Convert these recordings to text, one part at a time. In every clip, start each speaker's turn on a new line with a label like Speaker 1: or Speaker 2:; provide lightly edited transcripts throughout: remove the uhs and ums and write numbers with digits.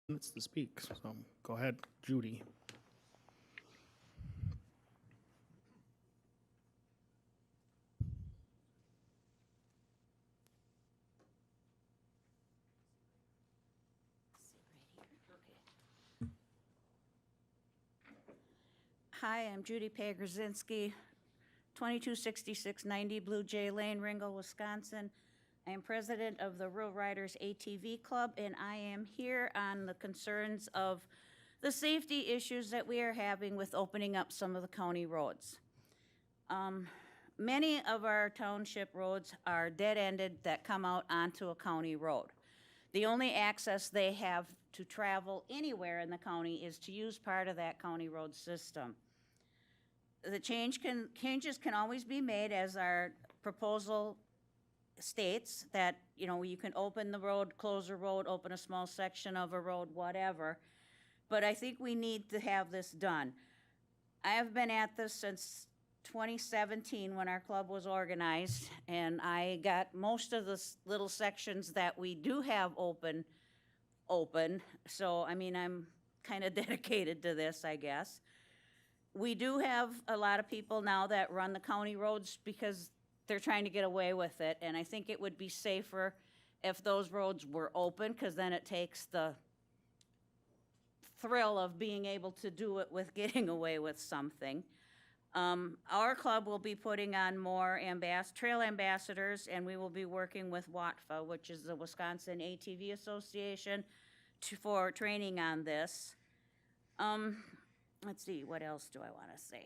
Speaker 1: Minutes to speak, so go ahead, Judy.
Speaker 2: Hi, I'm Judy Pagrzinski, 226690 Blue Jay Lane, Ringgold, Wisconsin. I am president of the Rural Riders ATV Club, and I am here on the concerns of the safety issues that we are having with opening up some of the county roads. Many of our township roads are dead-ended that come out onto a county road. The only access they have to travel anywhere in the county is to use part of that county road system. The changes can always be made, as our proposal states, that, you know, you can open the road, close the road, open a small section of a road, whatever. But I think we need to have this done. I have been at this since 2017 when our club was organized, and I got most of the little sections that we do have open. So, I mean, I'm kind of dedicated to this, I guess. We do have a lot of people now that run the county roads because they're trying to get away with it, and I think it would be safer if those roads were open, because then it takes the thrill of being able to do it with getting away with something. Our club will be putting on more trail ambassadors, and we will be working with WATFA, which is the Wisconsin ATV Association, for training on this. Let's see, what else do I want to say?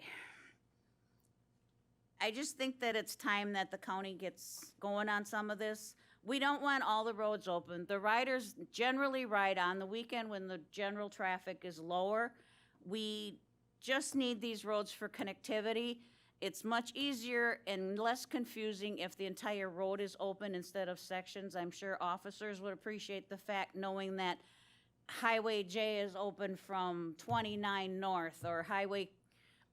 Speaker 2: I just think that it's time that the county gets going on some of this. We don't want all the roads open. The riders generally ride on the weekend when the general traffic is lower. We just need these roads for connectivity. It's much easier and less confusing if the entire road is open instead of sections. I'm sure officers would appreciate the fact knowing that Highway J is open from 29 north, or Highway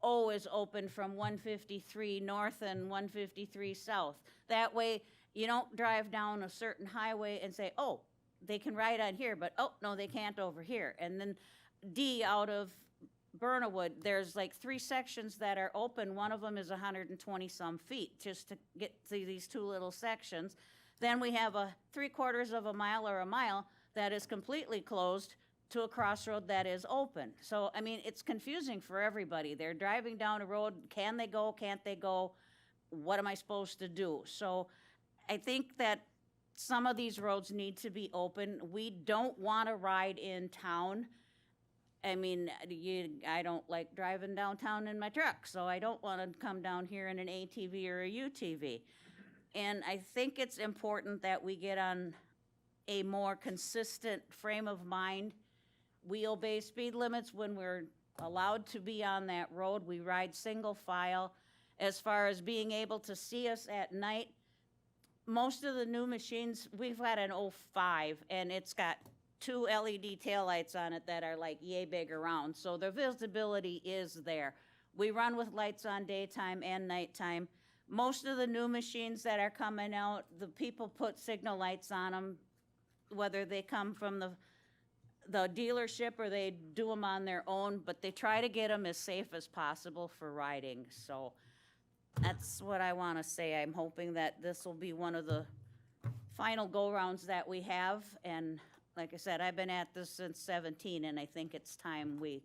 Speaker 2: O is open from 153 north and 153 south. That way, you don't drive down a certain highway and say, oh, they can ride on here, but oh, no, they can't over here. And then D out of Burnawood, there's like 3 sections that are open. One of them is 120 some feet just to get to these 2 little sections. Then we have a 3/4 of a mile or a mile that is completely closed to a crossroad that is open. So, I mean, it's confusing for everybody. They're driving down a road, can they go, can't they go? What am I supposed to do? So I think that some of these roads need to be open. We don't want to ride in town. I mean, I don't like driving downtown in my truck, so I don't want to come down here in an ATV or a UTV. And I think it's important that we get on a more consistent frame of mind. We obey speed limits when we're allowed to be on that road. We ride single file. As far as being able to see us at night, most of the new machines, we've got an 05, and it's got 2 LED taillights on it that are like yay big around, so the visibility is there. We run with lights on daytime and nighttime. Most of the new machines that are coming out, the people put signal lights on them, whether they come from the dealership or they do them on their own, but they try to get them as safe as possible for riding. So that's what I want to say. I'm hoping that this will be one of the final go-rounds that we have. And like I said, I've been at this since 17, and I think it's time we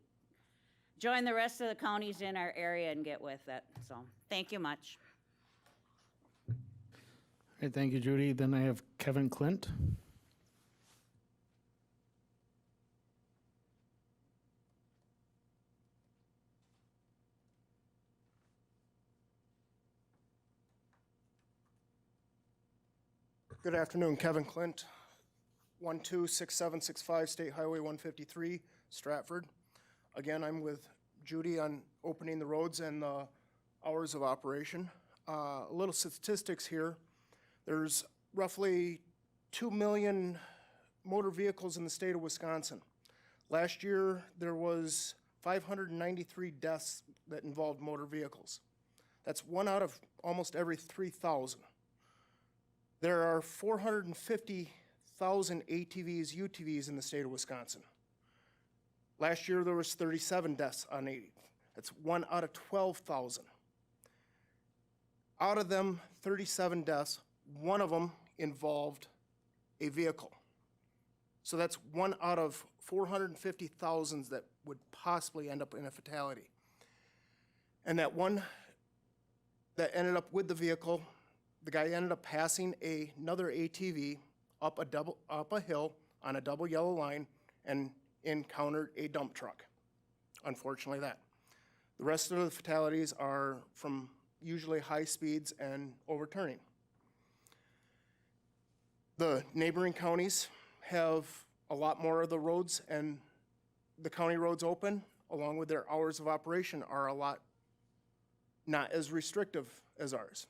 Speaker 2: join the rest of the counties in our area and get with it. So thank you much.
Speaker 1: All right, thank you, Judy. Then I have Kevin Clint.
Speaker 3: Good afternoon, Kevin Clint, 126765 State Highway 153, Stratford. Again, I'm with Judy on opening the roads and the hours of operation. A little statistics here. There's roughly 2 million motor vehicles in the state of Wisconsin. Last year, there was 593 deaths that involved motor vehicles. That's 1 out of almost every 3,000. There are 450,000 ATVs, UTVs in the state of Wisconsin. Last year, there was 37 deaths on 80. That's 1 out of 12,000. Out of them 37 deaths, one of them involved a vehicle. So that's 1 out of 450,000 that would possibly end up in a fatality. And that one that ended up with the vehicle, the guy ended up passing another ATV up a hill on a double yellow line and encountered a dump truck. Unfortunately, that. The rest of the fatalities are from usually high speeds and overturning. The neighboring counties have a lot more of the roads, and the county roads open, along with their hours of operation, are a lot not as restrictive as ours.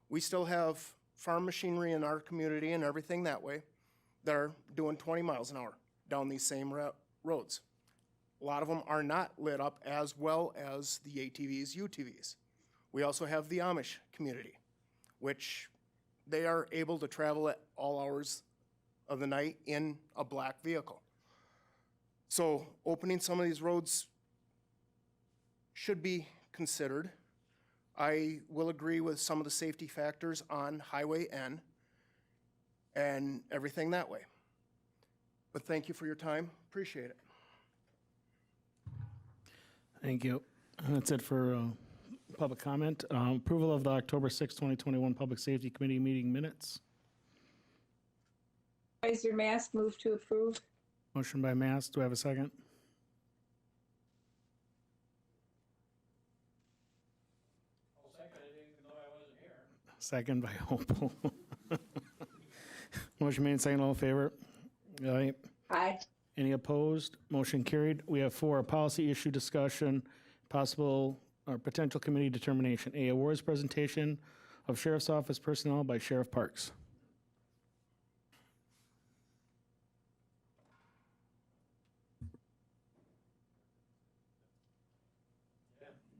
Speaker 3: We still have farm machinery in our community and everything that way that are doing 20 miles an hour down these same roads. A lot of them are not lit up as well as the ATVs, UTVs. We also have the Amish community, which they are able to travel at all hours of the night in a black vehicle. So opening some of these roads should be considered. I will agree with some of the safety factors on Highway N and everything that way. But thank you for your time. Appreciate it.
Speaker 1: Thank you. That's it for public comment. Approval of the October 6, 2021 Public Safety Committee meeting minutes.
Speaker 4: Supervisor Mast, move to approve.
Speaker 1: Motion by Mast. Do I have a second?
Speaker 5: I'll second it even though I wasn't here.
Speaker 1: Second by Hopel. Motion made, second, all in favor? Aye.
Speaker 4: Aye.
Speaker 1: Any opposed? Motion carried. We have 4, policy issue discussion, possible or potential committee determination. A, awards presentation of Sheriff's Office personnel by Sheriff Parks.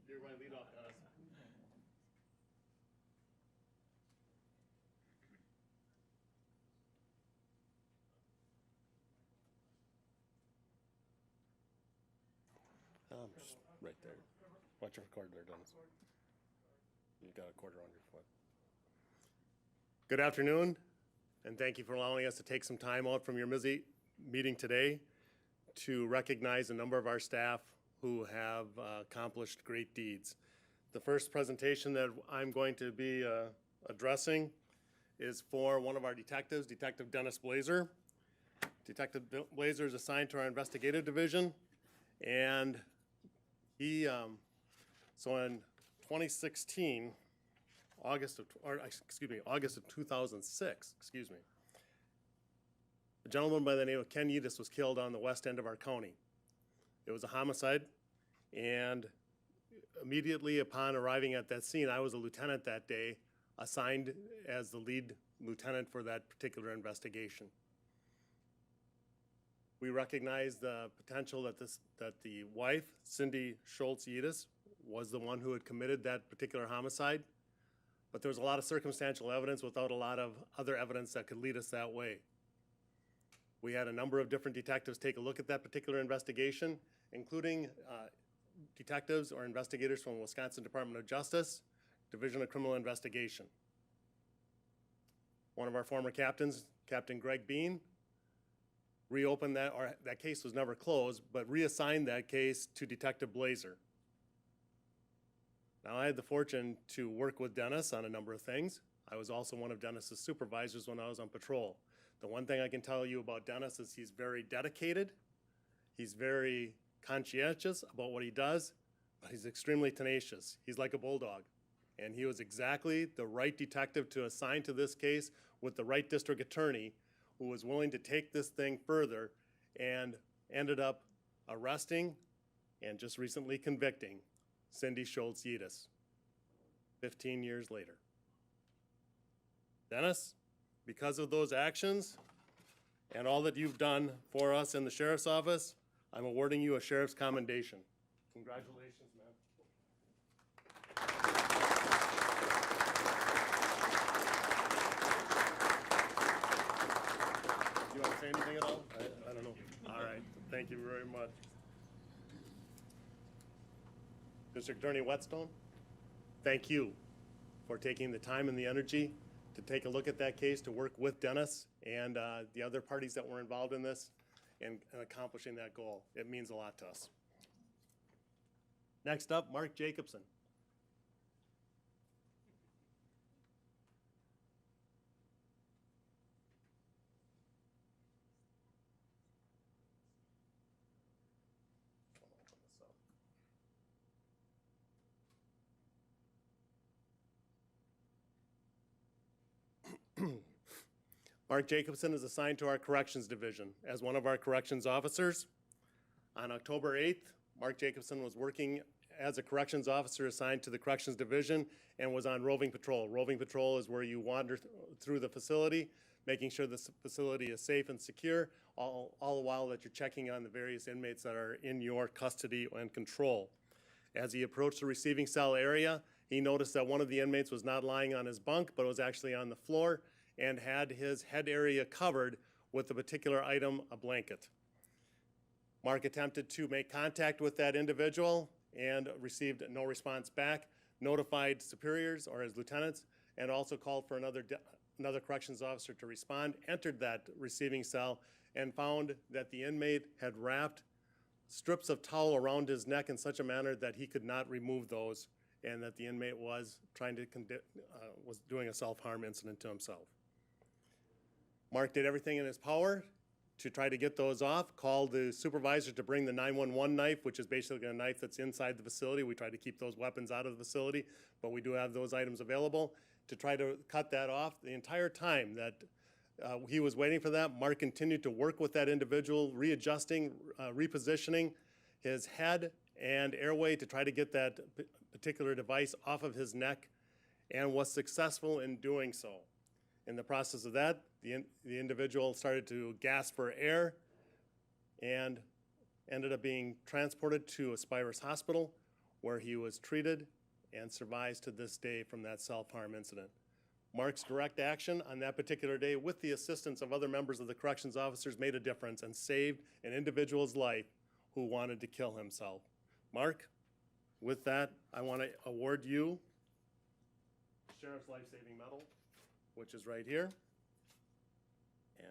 Speaker 5: You're my lead off, Dennis.
Speaker 6: Just right there. Watch your cord there, Dennis. You got a quarter on your foot. Good afternoon, and thank you for allowing us to take some time out from your busy meeting today to recognize a number of our staff who have accomplished great deeds. The first presentation that I'm going to be addressing is for one of our detectives, Detective Dennis Blazer. Detective Blazer is assigned to our investigative division, and he, so in 2016, August of 2006, a gentleman by the name of Ken Yedis was killed on the west end of our county. It was a homicide, and immediately upon arriving at that scene, I was a lieutenant that day, assigned as the lead lieutenant for that particular investigation. We recognize the potential that the wife, Cindy Schultz Yedis, was the one who had committed that particular homicide, but there was a lot of circumstantial evidence without a lot of other evidence that could lead us that way. We had a number of different detectives take a look at that particular investigation, including detectives or investigators from Wisconsin Department of Justice, Division of Criminal Investigation. One of our former captains, Captain Greg Bean, reopened that, or that case was never closed, but reassigned that case to Detective Blazer. Now, I had the fortune to work with Dennis on a number of things. I was also one of Dennis's supervisors when I was on patrol. The one thing I can tell you about Dennis is he's very dedicated, he's very conscientious about what he does, but he's extremely tenacious. He's like a bulldog. And he was exactly the right detective to assign to this case with the right district attorney who was willing to take this thing further and ended up arresting and just recently convicting Cindy Schultz Yedis 15 years later. Dennis, because of those actions and all that you've done for us in the Sheriff's Office, I'm awarding you a Sheriff's Commendation. Congratulations, man. Do you want to say anything at all? I don't know. All right. Thank you very much. District Attorney Whetstone, thank you for taking the time and the energy to take a look at that case, to work with Dennis and the other parties that were involved in this and accomplishing that goal. It means a lot to us. Next up, Mark Jacobson. Mark Jacobson is assigned to our Corrections Division as one of our corrections officers. On October 8th, Mark Jacobson was working as a corrections officer assigned to the Corrections Division and was on roving patrol. Roving patrol is where you wander through the facility, making sure the facility is safe and secure, all the while that you're checking on the various inmates that are in your custody and control. As he approached the receiving cell area, he noticed that one of the inmates was not lying on his bunk, but was actually on the floor and had his head area covered with a particular item, a blanket. Mark attempted to make contact with that individual and received no response back, notified superiors or his lieutenants, and also called for another corrections officer to respond, entered that receiving cell, and found that the inmate had wrapped strips of towel around his neck in such a manner that he could not remove those, and that the inmate was was doing a self-harm incident to himself. Mark did everything in his power to try to get those off, called the supervisor to bring the 911 knife, which is basically a knife that's inside the facility. We try to keep those weapons out of the facility, but we do have those items available to try to cut that off. The entire time that he was waiting for that, Mark continued to work with that individual, readjusting, repositioning his head and airway to try to get that particular device off of his neck, and was successful in doing so. In the process of that, the individual started to gasp for air and ended up being transported to Aspirus Hospital, where he was treated and survives to this day from that self-harm incident. Mark's direct action on that particular day, with the assistance of other members of the corrections officers, made a difference and saved an individual's life who wanted to kill himself. Mark, with that, I want to award you Sheriff's Life Saving Medal, which is right here. And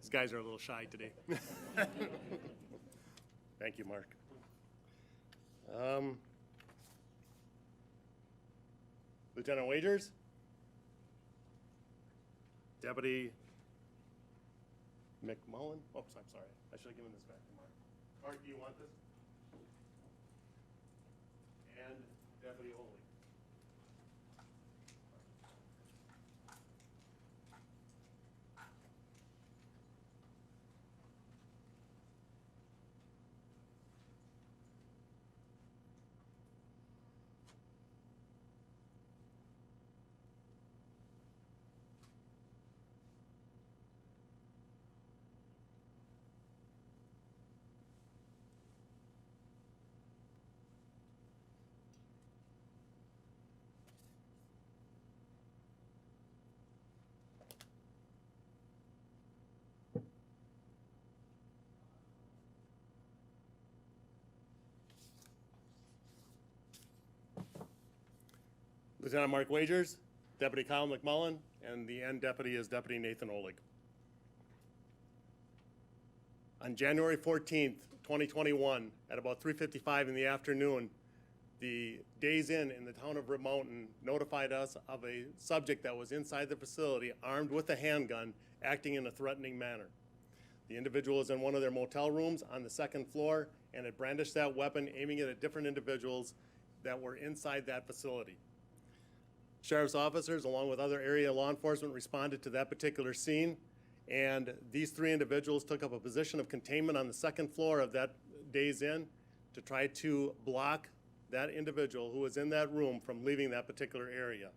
Speaker 6: these guys are a little shy today. Thank you, Mark. Lieutenant Wagers? Deputy McMullen? Oops, I'm sorry. I should have given this back to Mark. Mark, do you want this? And Deputy Oley. Lieutenant Mark Wagers, Deputy Kyle McMullen, and the end deputy is Deputy Nathan Olig. On January 14th, 2021, at about 3:55 in the afternoon, the Days Inn in the town of Rib Mountain notified us of a subject that was inside the facility, armed with a handgun, acting in a threatening manner. The individual was in one of their motel rooms on the second floor and had brandished that weapon, aiming it at different individuals that were inside that facility. Sheriff's officers, along with other area law enforcement, responded to that particular scene, and these three individuals took up a position of containment on the second floor of that Days Inn to try to block that individual who was in that room from leaving that particular area,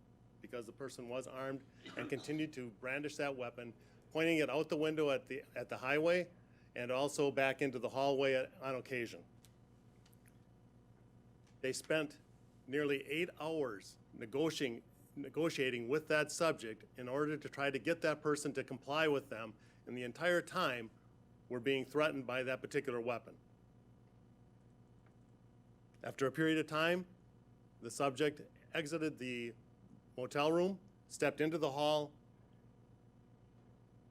Speaker 6: because the person was armed and continued to brandish that weapon, pointing it out the window at the highway and also back into the hallway on occasion. They spent nearly 8 hours negotiating with that subject in order to try to get that person to comply with them, and the entire time were being threatened by that particular weapon. After a period of time, the subject exited the motel room, stepped into the hall,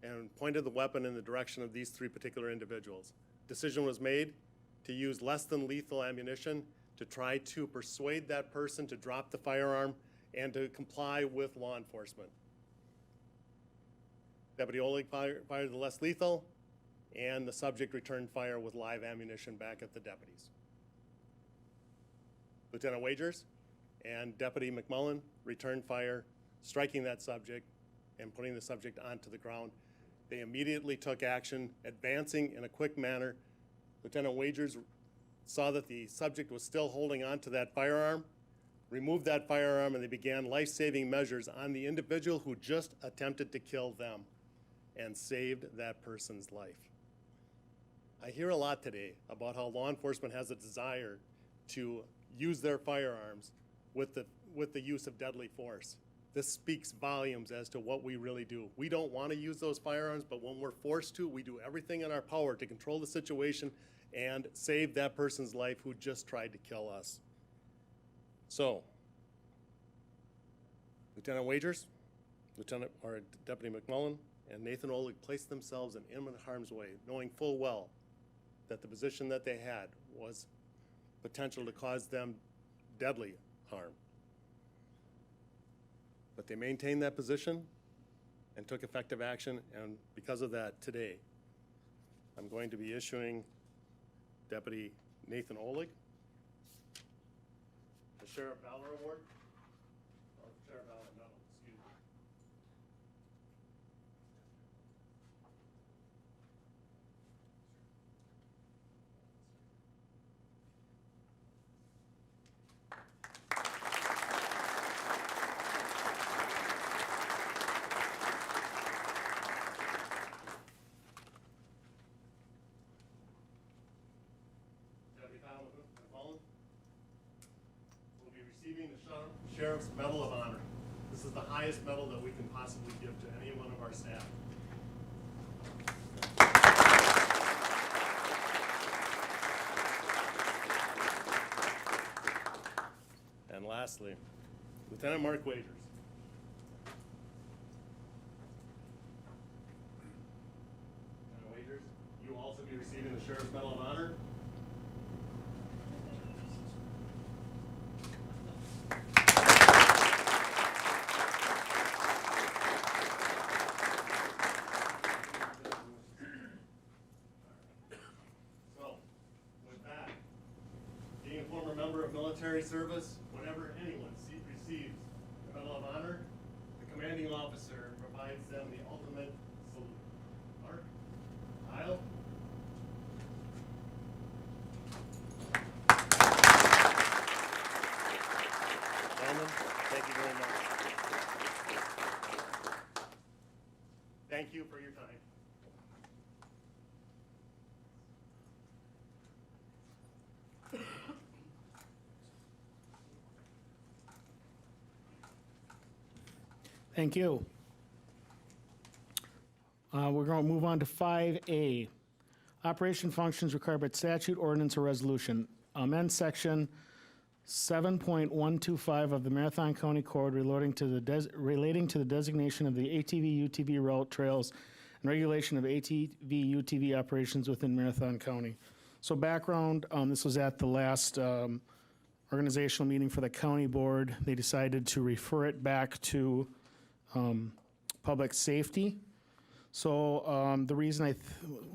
Speaker 6: and pointed the weapon in the direction of these 3 particular individuals. Decision was made to use less than lethal ammunition to try to persuade that person to drop the firearm and to comply with law enforcement. Deputy Oleg fired the less lethal, and the subject returned fire with live ammunition back at the deputies. Lieutenant Wagers and Deputy McMullen returned fire, striking that subject and putting the subject onto the ground. They immediately took action, advancing in a quick manner. Lieutenant Wagers saw that the subject was still holding on to that firearm, removed that firearm, and they began life-saving measures on the individual who just attempted to kill them and saved that person's life. I hear a lot today about how law enforcement has a desire to use their firearms with the use of deadly force. This speaks volumes as to what we really do. We don't want to use those firearms, but when we're forced to, we do everything in our power to control the situation and save that person's life who just tried to kill us. So, Lieutenant Wagers, Deputy McMullen, and Nathan Oleg placed themselves in imminent harm's way, knowing full well that the position that they had was potential to cause them deadly harm. But they maintained that position and took effective action, and because of that, today, I'm going to be issuing Deputy Nathan Oleg the Sheriff Valor Award, or Sheriff Valor Medal, excuse me. Deputy McMullen will be receiving the Sheriff's Medal of Honor. This is the highest medal that we can possibly give to any one of our staff. And lastly, Lieutenant Mark Wagers. Lieutenant Wagers, you will also be receiving the Sheriff's Medal of Honor. So, with that, being a former member of military service, whenever anyone receives the Medal of Honor, the commanding officer provides them the ultimate salute. Mark, Kyle. Gentlemen, thank you very much. Thank you for your time.
Speaker 1: Thank you. We're going to move on to 5A. Operation functions required by statute, ordinance, or resolution. Amend section 7.125 of the Marathon County Code relating to the designation of the ATV, UTV route trails and regulation of ATV, UTV operations within Marathon County. So background, this was at the last organizational meeting for the county board. They decided to refer it back to public safety. So the reason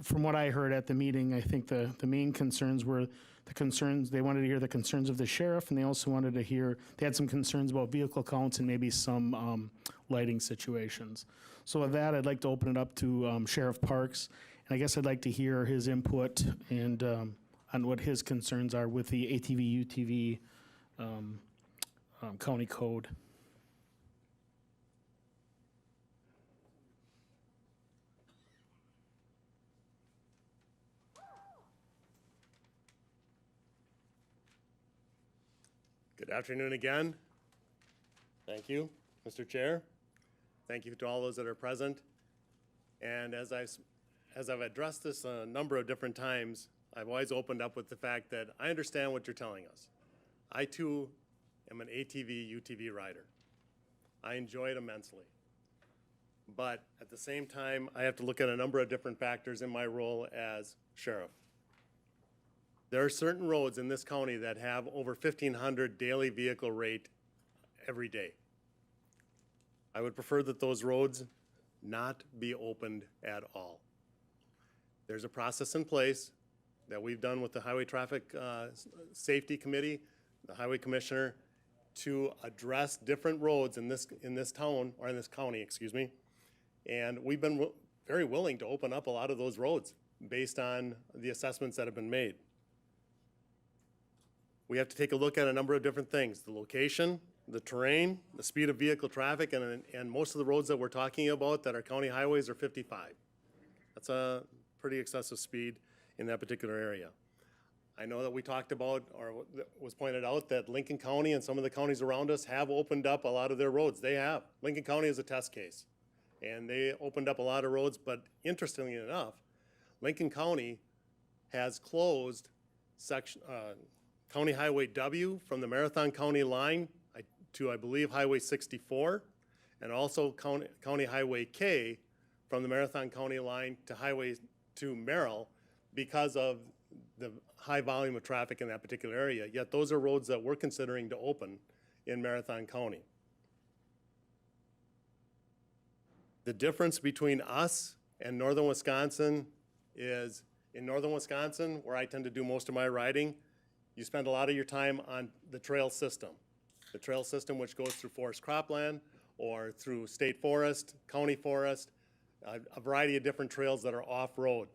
Speaker 1: from what I heard at the meeting, I think the main concerns were the concerns, they wanted to hear the concerns of the sheriff, and they also wanted to hear, they had some concerns about vehicle counts and maybe some lighting situations. So with that, I'd like to open it up to Sheriff Parks, and I guess I'd like to hear his input and on what his concerns are with the ATV, UTV county code.
Speaker 6: Good afternoon again. Thank you, Mr. Chair. Thank you to all those that are present. And as I've addressed this a number of different times, I've always opened up with the fact that I understand what you're telling us. I too am an ATV, UTV rider. I enjoy it immensely. But at the same time, I have to look at a number of different factors in my role as sheriff. There are certain roads in this county that have over 1,500 daily vehicle rate every day. I would prefer that those roads not be opened at all. There's a process in place that we've done with the Highway Traffic Safety Committee, the Highway Commissioner, to address different roads in this town, or in this county, excuse me. And we've been very willing to open up a lot of those roads based on the assessments that have been made. We have to take a look at a number of different things: the location, the terrain, the speed of vehicle traffic, and most of the roads that we're talking about that are county highways are 55. That's a pretty excessive speed in that particular area. I know that we talked about, or was pointed out, that Lincoln County and some of the counties around us have opened up a lot of their roads. They have. Lincoln County is a test case, and they opened up a lot of roads, but interestingly enough, Lincoln County has closed County Highway W from the Marathon County line to, I believe, Highway 64, and also County Highway K from the Marathon County line to Merrill, because of the high volume of traffic in that particular area. Yet those are roads that we're considering to open in Marathon County. The difference between us and northern Wisconsin is, in northern Wisconsin, where I tend to do most of my riding, you spend a lot of your time on the trail system. The trail system, which goes through forest cropland or through state forest, county forest, a variety of different trails that are off-road.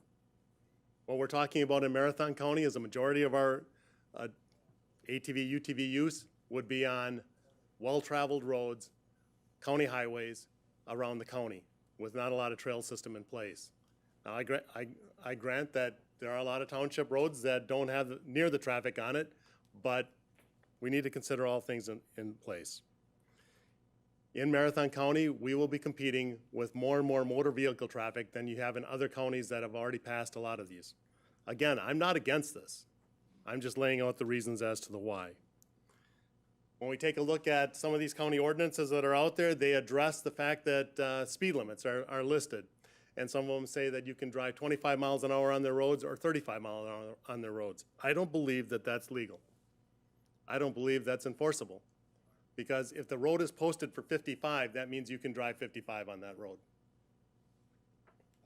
Speaker 6: What we're talking about in Marathon County is a majority of our ATV, UTV use would be on well-traveled roads, county highways around the county with not a lot of trail system in place. Now, I grant that there are a lot of township roads that don't have near the traffic on it, but we need to consider all things in place. In Marathon County, we will be competing with more and more motor vehicle traffic than you have in other counties that have already passed a lot of these. Again, I'm not against this. I'm just laying out the reasons as to the why. When we take a look at some of these county ordinances that are out there, they address the fact that speed limits are listed. And some of them say that you can drive 25 miles an hour on their roads or 35 miles an hour on their roads. I don't believe that that's legal. I don't believe that's enforceable. Because if the road is posted for 55, that means you can drive 55 on that road.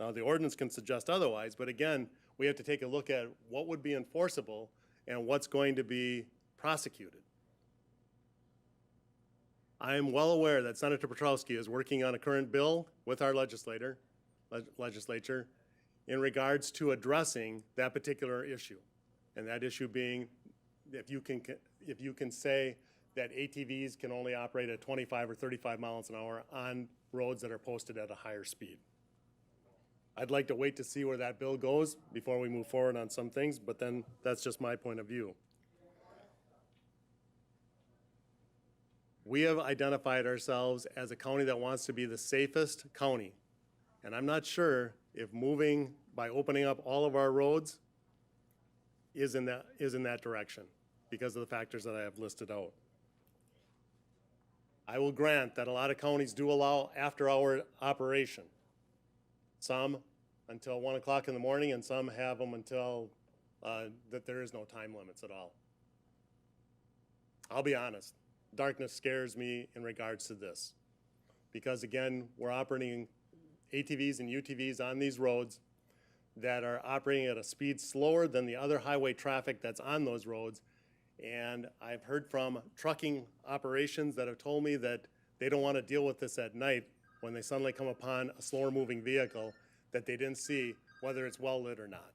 Speaker 6: Now, the ordinance can suggest otherwise, but again, we have to take a look at what would be enforceable and what's going to be prosecuted. I am well aware that Senator Petrowski is working on a current bill with our legislature in regards to addressing that particular issue. And that issue being, if you can say that ATVs can only operate at 25 or 35 miles an hour on roads that are posted at a higher speed. I'd like to wait to see where that bill goes before we move forward on some things, but then that's just my point of view. We have identified ourselves as a county that wants to be the safest county. And I'm not sure if moving by opening up all of our roads is in that direction because of the factors that I have listed out. I will grant that a lot of counties do allow after-hour operation. Some until 1 o'clock in the morning, and some have them until that there is no time limits at all. I'll be honest, darkness scares me in regards to this. Because again, we're operating ATVs and UTVs on these roads that are operating at a speed slower than the other highway traffic that's on those roads. And I've heard from trucking operations that have told me that they don't want to deal with this at night when they suddenly come upon a slower moving vehicle that they didn't see, whether it's well lit or not.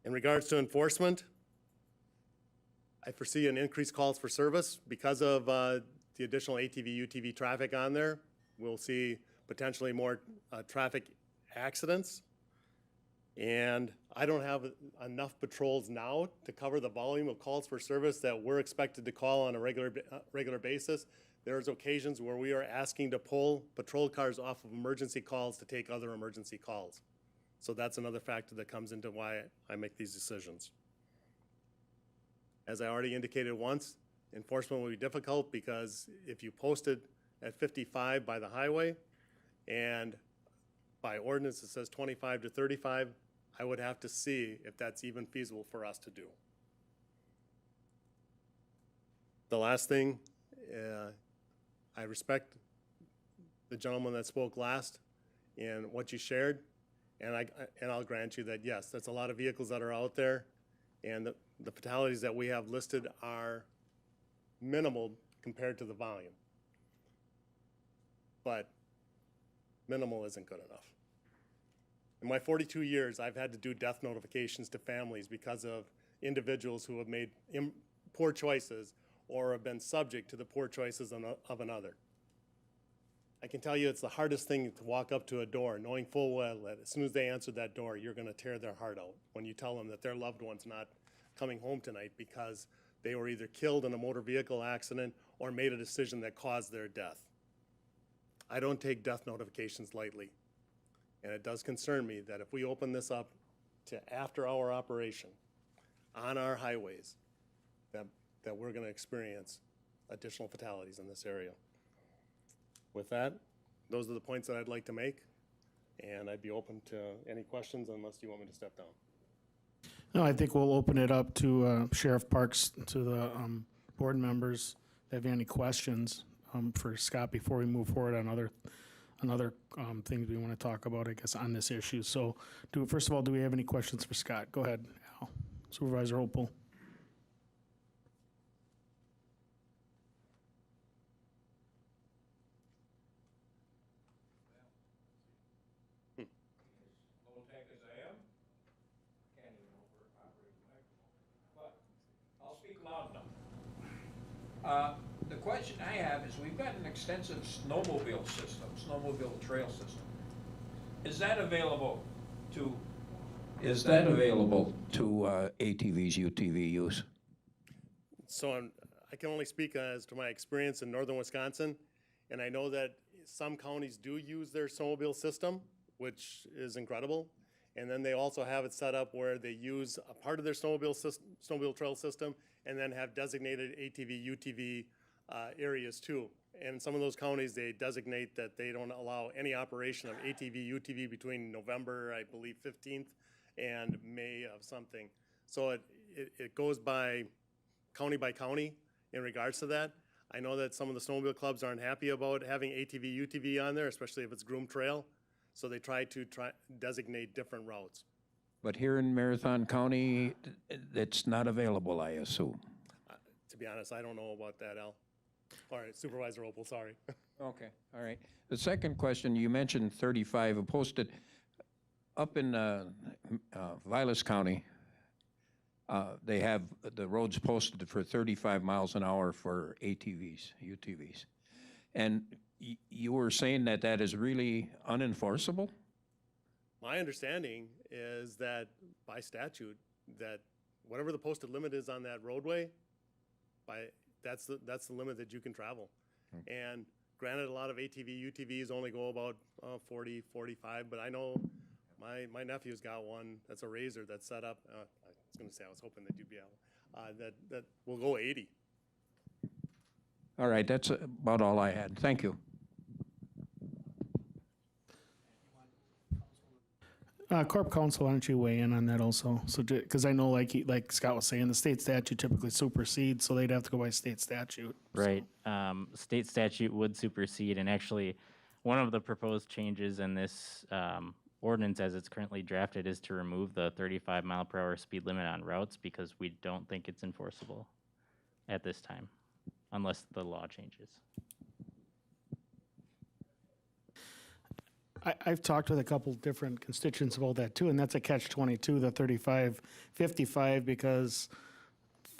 Speaker 6: In regards to enforcement, I foresee an increased calls for service because of the additional ATV, UTV traffic on there. We'll see potentially more traffic accidents. And I don't have enough patrols now to cover the volume of calls for service that we're expected to call on a regular basis. There's occasions where we are asking to pull patrol cars off of emergency calls to take other emergency calls. So that's another factor that comes into why I make these decisions. As I already indicated once, enforcement will be difficult because if you posted at 55 by the highway and by ordinance it says 25 to 35, I would have to see if that's even feasible for us to do. The last thing, I respect the gentleman that spoke last and what you shared, and I'll grant you that yes, that's a lot of vehicles that are out there, and the fatalities that we have listed are minimal compared to the volume. But minimal isn't good enough. In my 42 years, I've had to do death notifications to families because of individuals who have made poor choices or have been subject to the poor choices of another. I can tell you it's the hardest thing to walk up to a door knowing full well that as soon as they answer that door, you're going to tear their heart out when you tell them that their loved one's not coming home tonight because they were either killed in a motor vehicle accident or made a decision that caused their death. I don't take death notifications lightly. And it does concern me that if we open this up to after-hour operation on our highways, that we're going to experience additional fatalities in this area. With that, those are the points that I'd like to make, and I'd be open to any questions unless you want me to step down.
Speaker 1: No, I think we'll open it up to Sheriff Parks, to the board members that have any questions for Scott before we move forward on other things we want to talk about, I guess, on this issue. So, first of all, do we have any questions for Scott? Go ahead, Al. Supervisor Opel.
Speaker 5: Low tech as I am, can't even operate the microphone. But I'll speak loud enough. The question I have is, we've got an extensive snowmobile system, snowmobile trail system. Is that available to ATVs, UTV use?
Speaker 6: So I can only speak as to my experience in northern Wisconsin, and I know that some counties do use their snowmobile system, which is incredible. And then they also have it set up where they use a part of their snowmobile trail system and then have designated ATV, UTV areas too. And in some of those counties, they designate that they don't allow any operation of ATV, UTV between November, I believe, 15th and May of something. So it goes by county in regards to that. I know that some of the snowmobile clubs aren't happy about having ATV, UTV on there, especially if it's groomed trail. So they try to designate different routes.
Speaker 5: But here in Marathon County, it's not available, I assume.
Speaker 6: To be honest, I don't know about that, Al. All right, Supervisor Opel, sorry.
Speaker 5: Okay, all right. The second question, you mentioned 35 posted up in Vilas County. They have the roads posted for 35 miles an hour for ATVs, UTVs. And you were saying that that is really unenforceable?
Speaker 6: My understanding is that by statute, that whatever the posted limit is on that roadway, that's the limit that you can travel. And granted, a lot of ATV, UTVs only go about 40, 45, but I know my nephew's got one that's a Razor that's set up. I was going to say I was hoping that you'd be able, that will go 80.
Speaker 5: All right, that's about all I had. Thank you.
Speaker 1: Corp Counsel, why don't you weigh in on that also? So, because I know, like Scott was saying, the state statute typically supersedes, so they'd have to go by state statute.
Speaker 7: Right. State statute would supersede, and actually, one of the proposed changes in this ordinance as it's currently drafted is to remove the 35 mile per hour speed limit on routes because we don't think it's enforceable at this time, unless the law changes.
Speaker 1: I've talked with a couple different constituents about that too, and that's a catch-22, the 35-55, because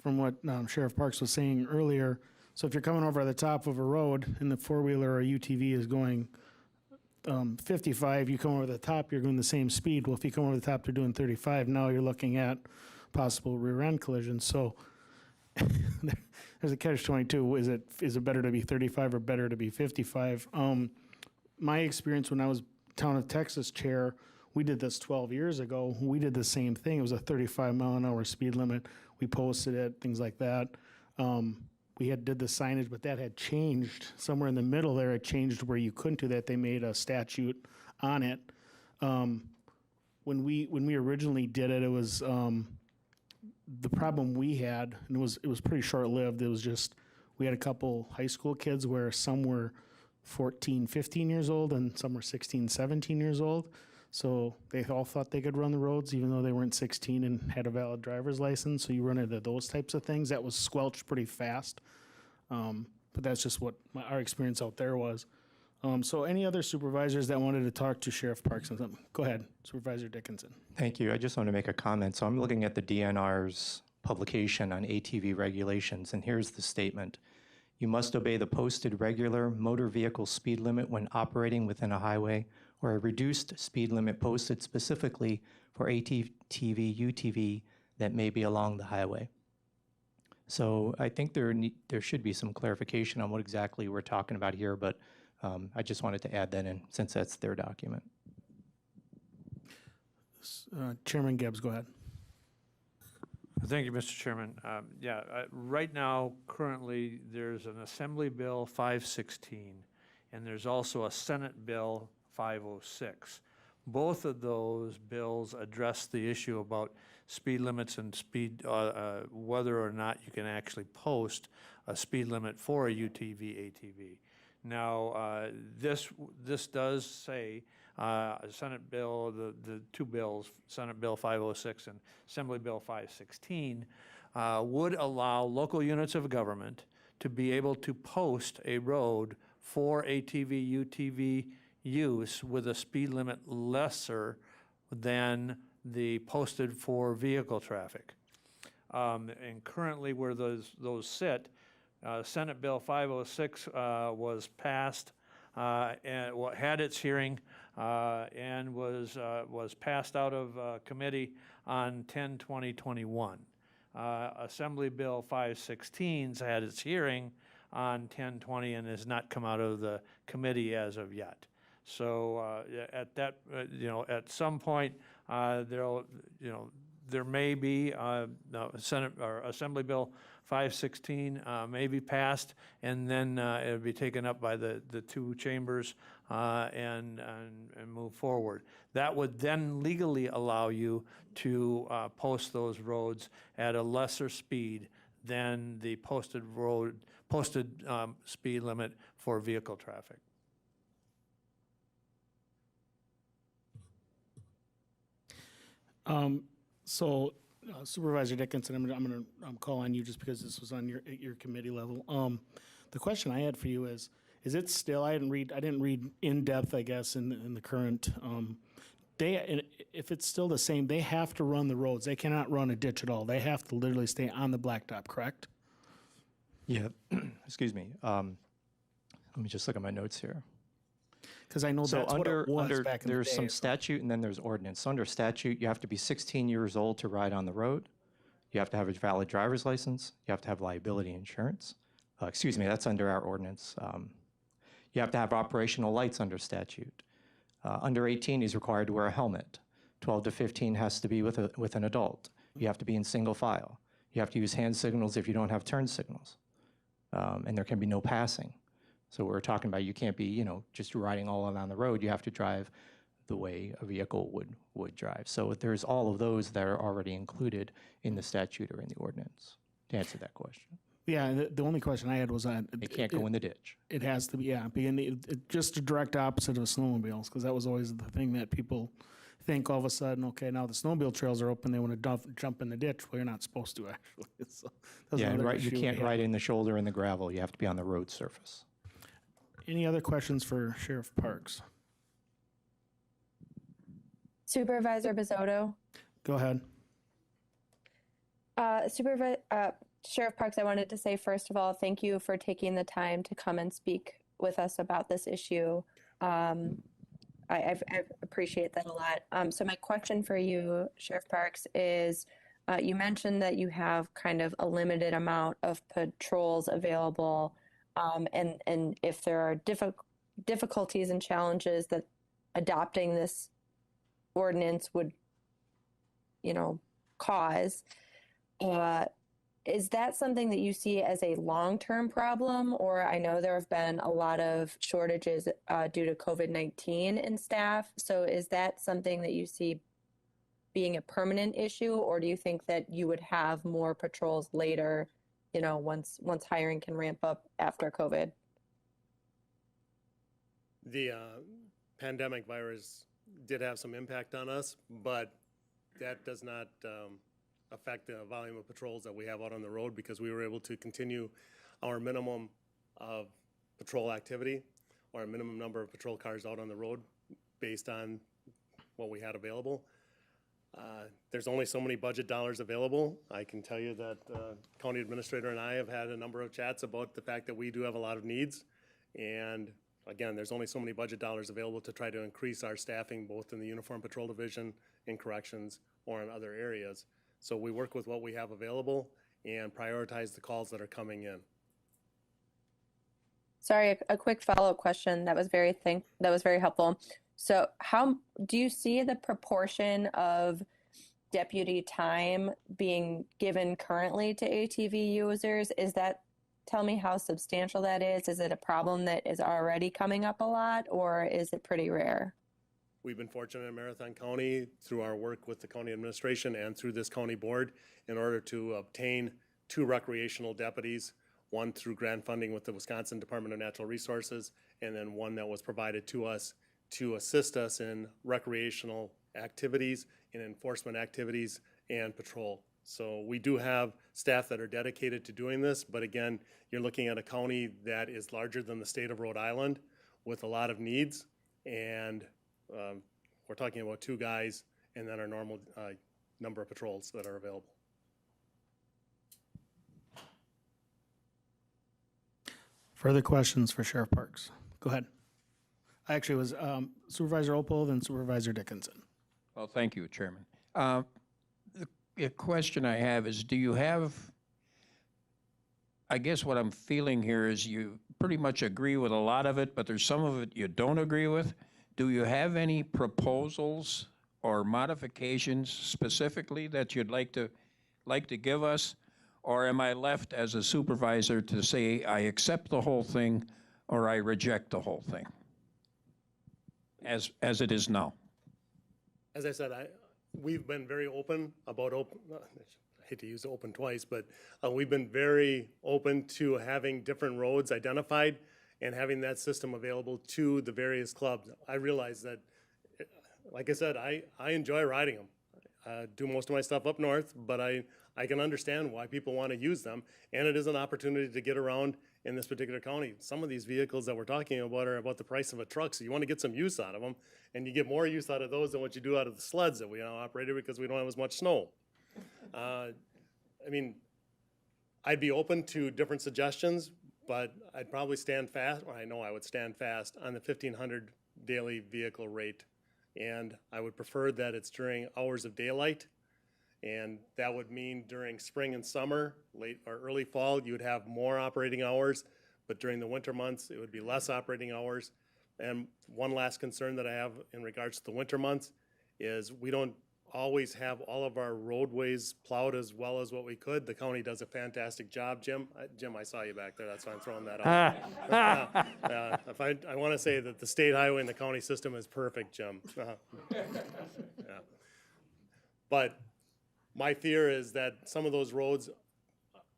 Speaker 1: from what Sheriff Parks was saying earlier, so if you're coming over the top of a road and the four-wheeler or UTV is going 55, you come over the top, you're going the same speed. Well, if you come over the top, they're doing 35. Now you're looking at possible rear end collision. So there's a catch-22. Is it better to be 35 or better to be 55? My experience when I was Town of Texas chair, we did this 12 years ago. We did the same thing. It was a 35-mile-an-hour speed limit. We posted it, things like that. We did the signage, but that had changed. Somewhere in the middle there, it changed where you couldn't do that. They made a statute on it. When we originally did it, it was the problem we had, and it was pretty short-lived. It was just we had a couple high school kids where some were 14, 15 years old, and some were 16, 17 years old. So they all thought they could run the roads, even though they weren't 16 and had a valid driver's license. So you run into those types of things. That was squelched pretty fast. But that's just what our experience out there was. So any other supervisors that wanted to talk to Sheriff Parks on something? Go ahead, Supervisor Dickinson.
Speaker 8: Thank you. I just want to make a comment. So I'm looking at the DNR's publication on ATV regulations, and here's the statement. You must obey the posted regular motor vehicle speed limit when operating within a highway or a reduced speed limit posted specifically for ATV, UTV that may be along the highway. So I think there should be some clarification on what exactly we're talking about here, but I just wanted to add that in since that's their document.
Speaker 1: Chairman Gibbs, go ahead.
Speaker 9: Thank you, Mr. Chairman. Right now, currently, there's an Assembly Bill 516, and there's also a Senate Bill 506. Both of those bills address the issue about speed limits and whether or not you can actually post a speed limit for a UTV, ATV. Now, this does say Senate Bill, the two bills, Senate Bill 506 and Assembly Bill 516, would allow local units of government to be able to post a road for ATV, UTV use with a speed limit lesser than the posted for vehicle traffic. And currently where those sit, Senate Bill 506 was passed and had its hearing and was passed out of committee on 10/20/21. Assembly Bill 516's had its hearing on 10/20 and has not come out of the committee as of yet. So at that, at some point, there may be Senate or Assembly Bill 516 may be passed, and then it'll be taken up by the two chambers and move forward. That would then legally allow you to post those roads at a lesser speed than the posted speed limit for vehicle traffic.
Speaker 1: Supervisor Dickinson, I'm going to call on you just because this was on your committee level. The question I had for you is it still? I didn't read in depth, I guess, in the current. If it's still the same, they have to run the roads. They cannot run a ditch at all. They have to literally stay on the blacktop. Correct?
Speaker 8: Yeah. Excuse me. Let me just look at my notes here.
Speaker 1: Because I know
Speaker 8: So
Speaker 1: that's what it was back in the
Speaker 8: there's
Speaker 1: day.
Speaker 8: some statute and then there's ordinance. So under statute, you have to be 16 years old to ride on the road. You have to have a valid driver's license. You have to have liability insurance. Excuse me, that's under our ordinance. You have to have operational lights under statute. Under 18 is required to wear a helmet. 12 to 15 has to be with an adult. You have to be in single file. You have to use hand signals if you don't have turn signals. And there can be no passing. So we're talking about you can't be, just riding all around the road. You have to drive the way a vehicle would drive. So there's all of those that are already included in the statute or in the ordinance, to answer that question.
Speaker 1: Yeah, the only question I had was on.
Speaker 8: It can't go in the ditch.
Speaker 1: It has to be, just the direct opposite of snowmobiles, because that was always the thing that people think all of a sudden, okay, now the snowmobile trails are open, they want to jump in the ditch. Well, you're not supposed to, actually. So that's
Speaker 8: Yeah,
Speaker 1: another
Speaker 8: right. You
Speaker 1: issue we
Speaker 8: can't
Speaker 1: have.
Speaker 8: ride in the shoulder in the gravel. You have to be on the road surface.
Speaker 1: Any other questions for Sheriff Parks?
Speaker 10: Supervisor Bizzotto.
Speaker 1: Go ahead.
Speaker 10: Sheriff Parks, I wanted to say, first of all, thank you for taking the time to come and speak with us about this issue. I appreciate that a lot. So my question for you, Sheriff Parks, is you mentioned that you have kind of a limited amount of patrols available, and if there are difficulties and challenges that adopting this ordinance would, cause. Is that something that you see as a long-term problem? Or I know there have been a lot of shortages due to COVID-19 in staff. So is that something that you see being a permanent issue? Or do you think that you would have more patrols later, once hiring can ramp up after COVID?
Speaker 6: The pandemic virus did have some impact on us, but that does not affect the volume of patrols that we have out on the road, because we were able to continue our minimum of patrol activity, or a minimum number of patrol cars out on the road based on what we had available. There's only so many budget dollars available. I can tell you that county administrator and I have had a number of chats about the fact that we do have a lot of needs. And again, there's only so many budget dollars available to try to increase our staffing, both in the Uniform Patrol Division, in corrections, or in other areas. So we work with what we have available and prioritize the calls that are coming in.
Speaker 10: Sorry, a quick follow-up question. That was very helpful. So how do you see the proportion of deputy time being given currently to ATV users? Tell me how substantial that is. Is it a problem that is already coming up a lot, or is it pretty rare?
Speaker 6: We've been fortunate in Marathon County, through our work with the county administration and through this county board, in order to obtain 2 recreational deputies, one through grant funding with the Wisconsin Department of Natural Resources, and then one that was provided to us to assist us in recreational activities, in enforcement activities, and patrol. So we do have staff that are dedicated to doing this, but again, you're looking at a county that is larger than the state of Rhode Island with a lot of needs, and we're talking about 2 guys and then our normal number of patrols that are available.
Speaker 1: Further questions for Sheriff Parks? Go ahead. I actually was Supervisor Opel, then Supervisor Dickinson.
Speaker 5: Well, thank you, Chairman. The question I have is, do you have, I guess what I'm feeling here is you pretty much agree with a lot of it, but there's some of it you don't agree with. Do you have any proposals or modifications specifically that you'd like to give us? Or am I left as a supervisor to say I accept the whole thing or I reject the whole thing as it is now?
Speaker 6: As I said, we've been very open about I hate to use open twice, but we've been very open to having different roads identified and having that system available to the various clubs. I realize that, like I said, I enjoy riding them. I do most of my stuff up north, but I can understand why people want to use them, and it is an opportunity to get around in this particular county. Some of these vehicles that we're talking about are about the price of a truck, so you want to get some use out of them, and you get more use out of those than what you do out of the sleds that we now operate because we don't have as much snow. I mean, I'd be open to different suggestions, but I'd probably stand fast, or I know I would stand fast, on the 1,500 daily vehicle rate. And I would prefer that it's during hours of daylight. And that would mean during spring and summer, late or early fall, you would have more operating hours. But during the winter months, it would be less operating hours. And one last concern that I have in regards to the winter months is we don't always have all of our roadways plowed as well as what we could. The county does a fantastic job, Jim. Jim, I saw you back there. That's why I'm throwing that out. I want to say that the state highway and the county system is perfect, Jim. Yeah. But my fear is that some of those roads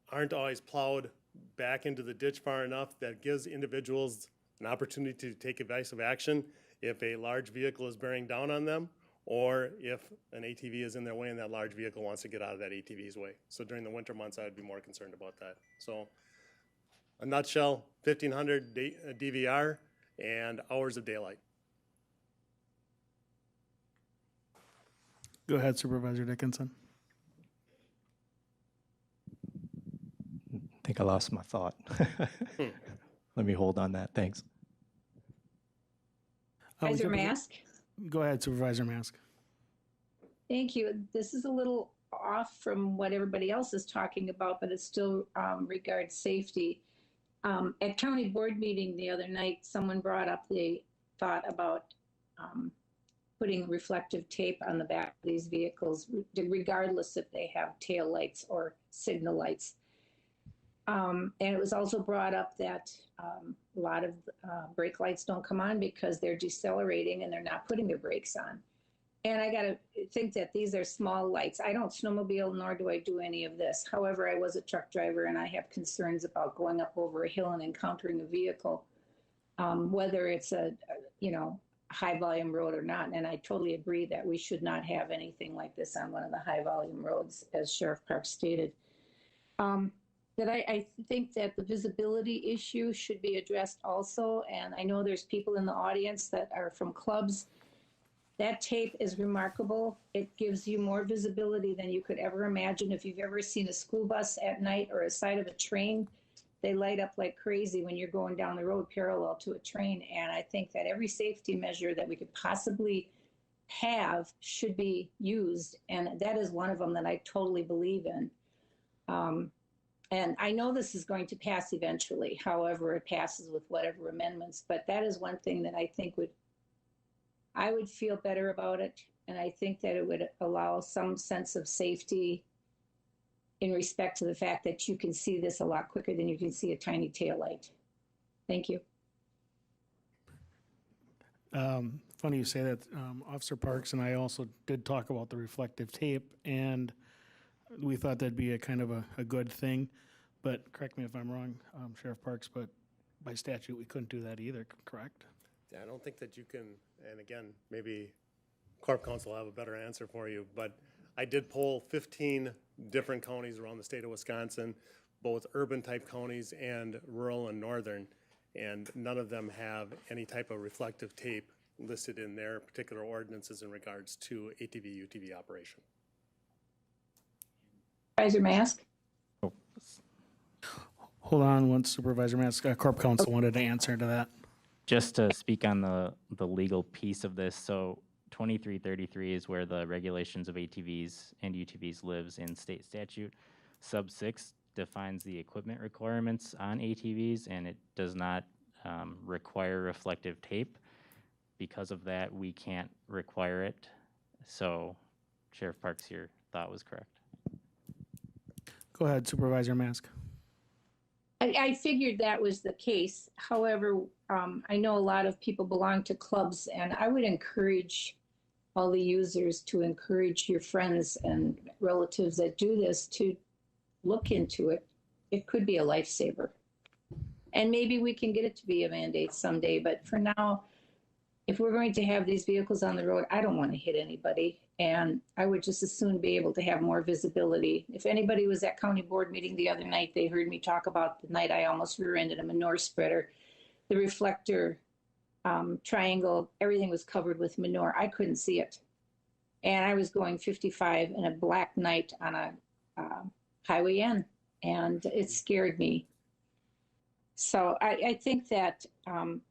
Speaker 6: aren't always plowed back into the ditch far enough that gives individuals an opportunity to take evasive action if a large vehicle is bearing down on them, or if an ATV is in their way and that large vehicle wants to get out of that ATV's way. So during the winter months, I would be more concerned about that. So, a nutshell, 1,500 DVR and hours of daylight.
Speaker 1: Go ahead, Supervisor Dickinson.
Speaker 8: I think I lost my thought. Let me hold on that. Thanks.
Speaker 4: Supervisor Mask?
Speaker 1: Go ahead, Supervisor Mask.
Speaker 4: Thank you. This is a little off from what everybody else is talking about, but it still regards safety. At county board meeting the other night, someone brought up the thought about putting reflective tape on the back of these vehicles, regardless if they have tail lights or signal lights. And it was also brought up that a lot of brake lights don't come on because they're decelerating and they're not putting their brakes on. And I gotta think that these are small lights. I don't snowmobile, nor do I do any of this. However, I was a truck driver and I have concerns about going up over a hill and encountering a vehicle, whether it's a high volume road or not. And I totally agree that we should not have anything like this on one of the high volume roads, as Sheriff Parks stated. That I think that the visibility issue should be addressed also. And I know there's people in the audience that are from clubs. That tape is remarkable. It gives you more visibility than you could ever imagine. If you've ever seen a school bus at night or a side of a train, they light up like crazy when you're going down the road parallel to a train. And I think that every safety measure that we could possibly have should be used. And that is one of them that I totally believe in. And I know this is going to pass eventually, however it passes with whatever amendments, but that is one thing that I think I would feel better about it. And I think that it would allow some sense of safety in respect to the fact that you can see this a lot quicker than you can see a tiny taillight. Thank you.
Speaker 1: Funny you say that. Officer Parks and I also did talk about the reflective tape, and we thought that'd be a kind of a good thing. But correct me if I'm wrong, Sheriff Parks, but by statute, we couldn't do that either, correct?
Speaker 6: Yeah, I don't think that you can, and again, maybe Corp Counsel will have a better answer for you, but I did poll 15 different counties around the state of Wisconsin, both urban-type counties and rural and northern, and none of them have any type of reflective tape listed in their particular ordinances in regards to ATV, UTV operation.
Speaker 4: Supervisor Mask?
Speaker 1: Hold on one, Supervisor Mask. Corp Counsel wanted to answer to that.
Speaker 7: Just to speak on the legal piece of this, so 2333 is where the regulations of ATVs and UTVs lives in state statute. Sub 6 defines the equipment requirements on ATVs, and it does not require reflective tape. Because of that, we can't require it. So, Sheriff Parks, your thought was correct.
Speaker 1: Go ahead, Supervisor Mask.
Speaker 4: I figured that was the case. However, I know a lot of people belong to clubs, and I would encourage all the users to encourage your friends and relatives that do this to look into it. It could be a lifesaver. And maybe we can get it to be a mandate someday, but for now, if we're going to have these vehicles on the road, I don't want to hit anybody. And I would just as soon be able to have more visibility. If anybody was at county board meeting the other night, they heard me talk about the night I almost rear-ended a manure spreader. The reflector triangle, everything was covered with manure. I couldn't see it. And I was going 55 in a black night on a Highway N, and it scared me. So I think that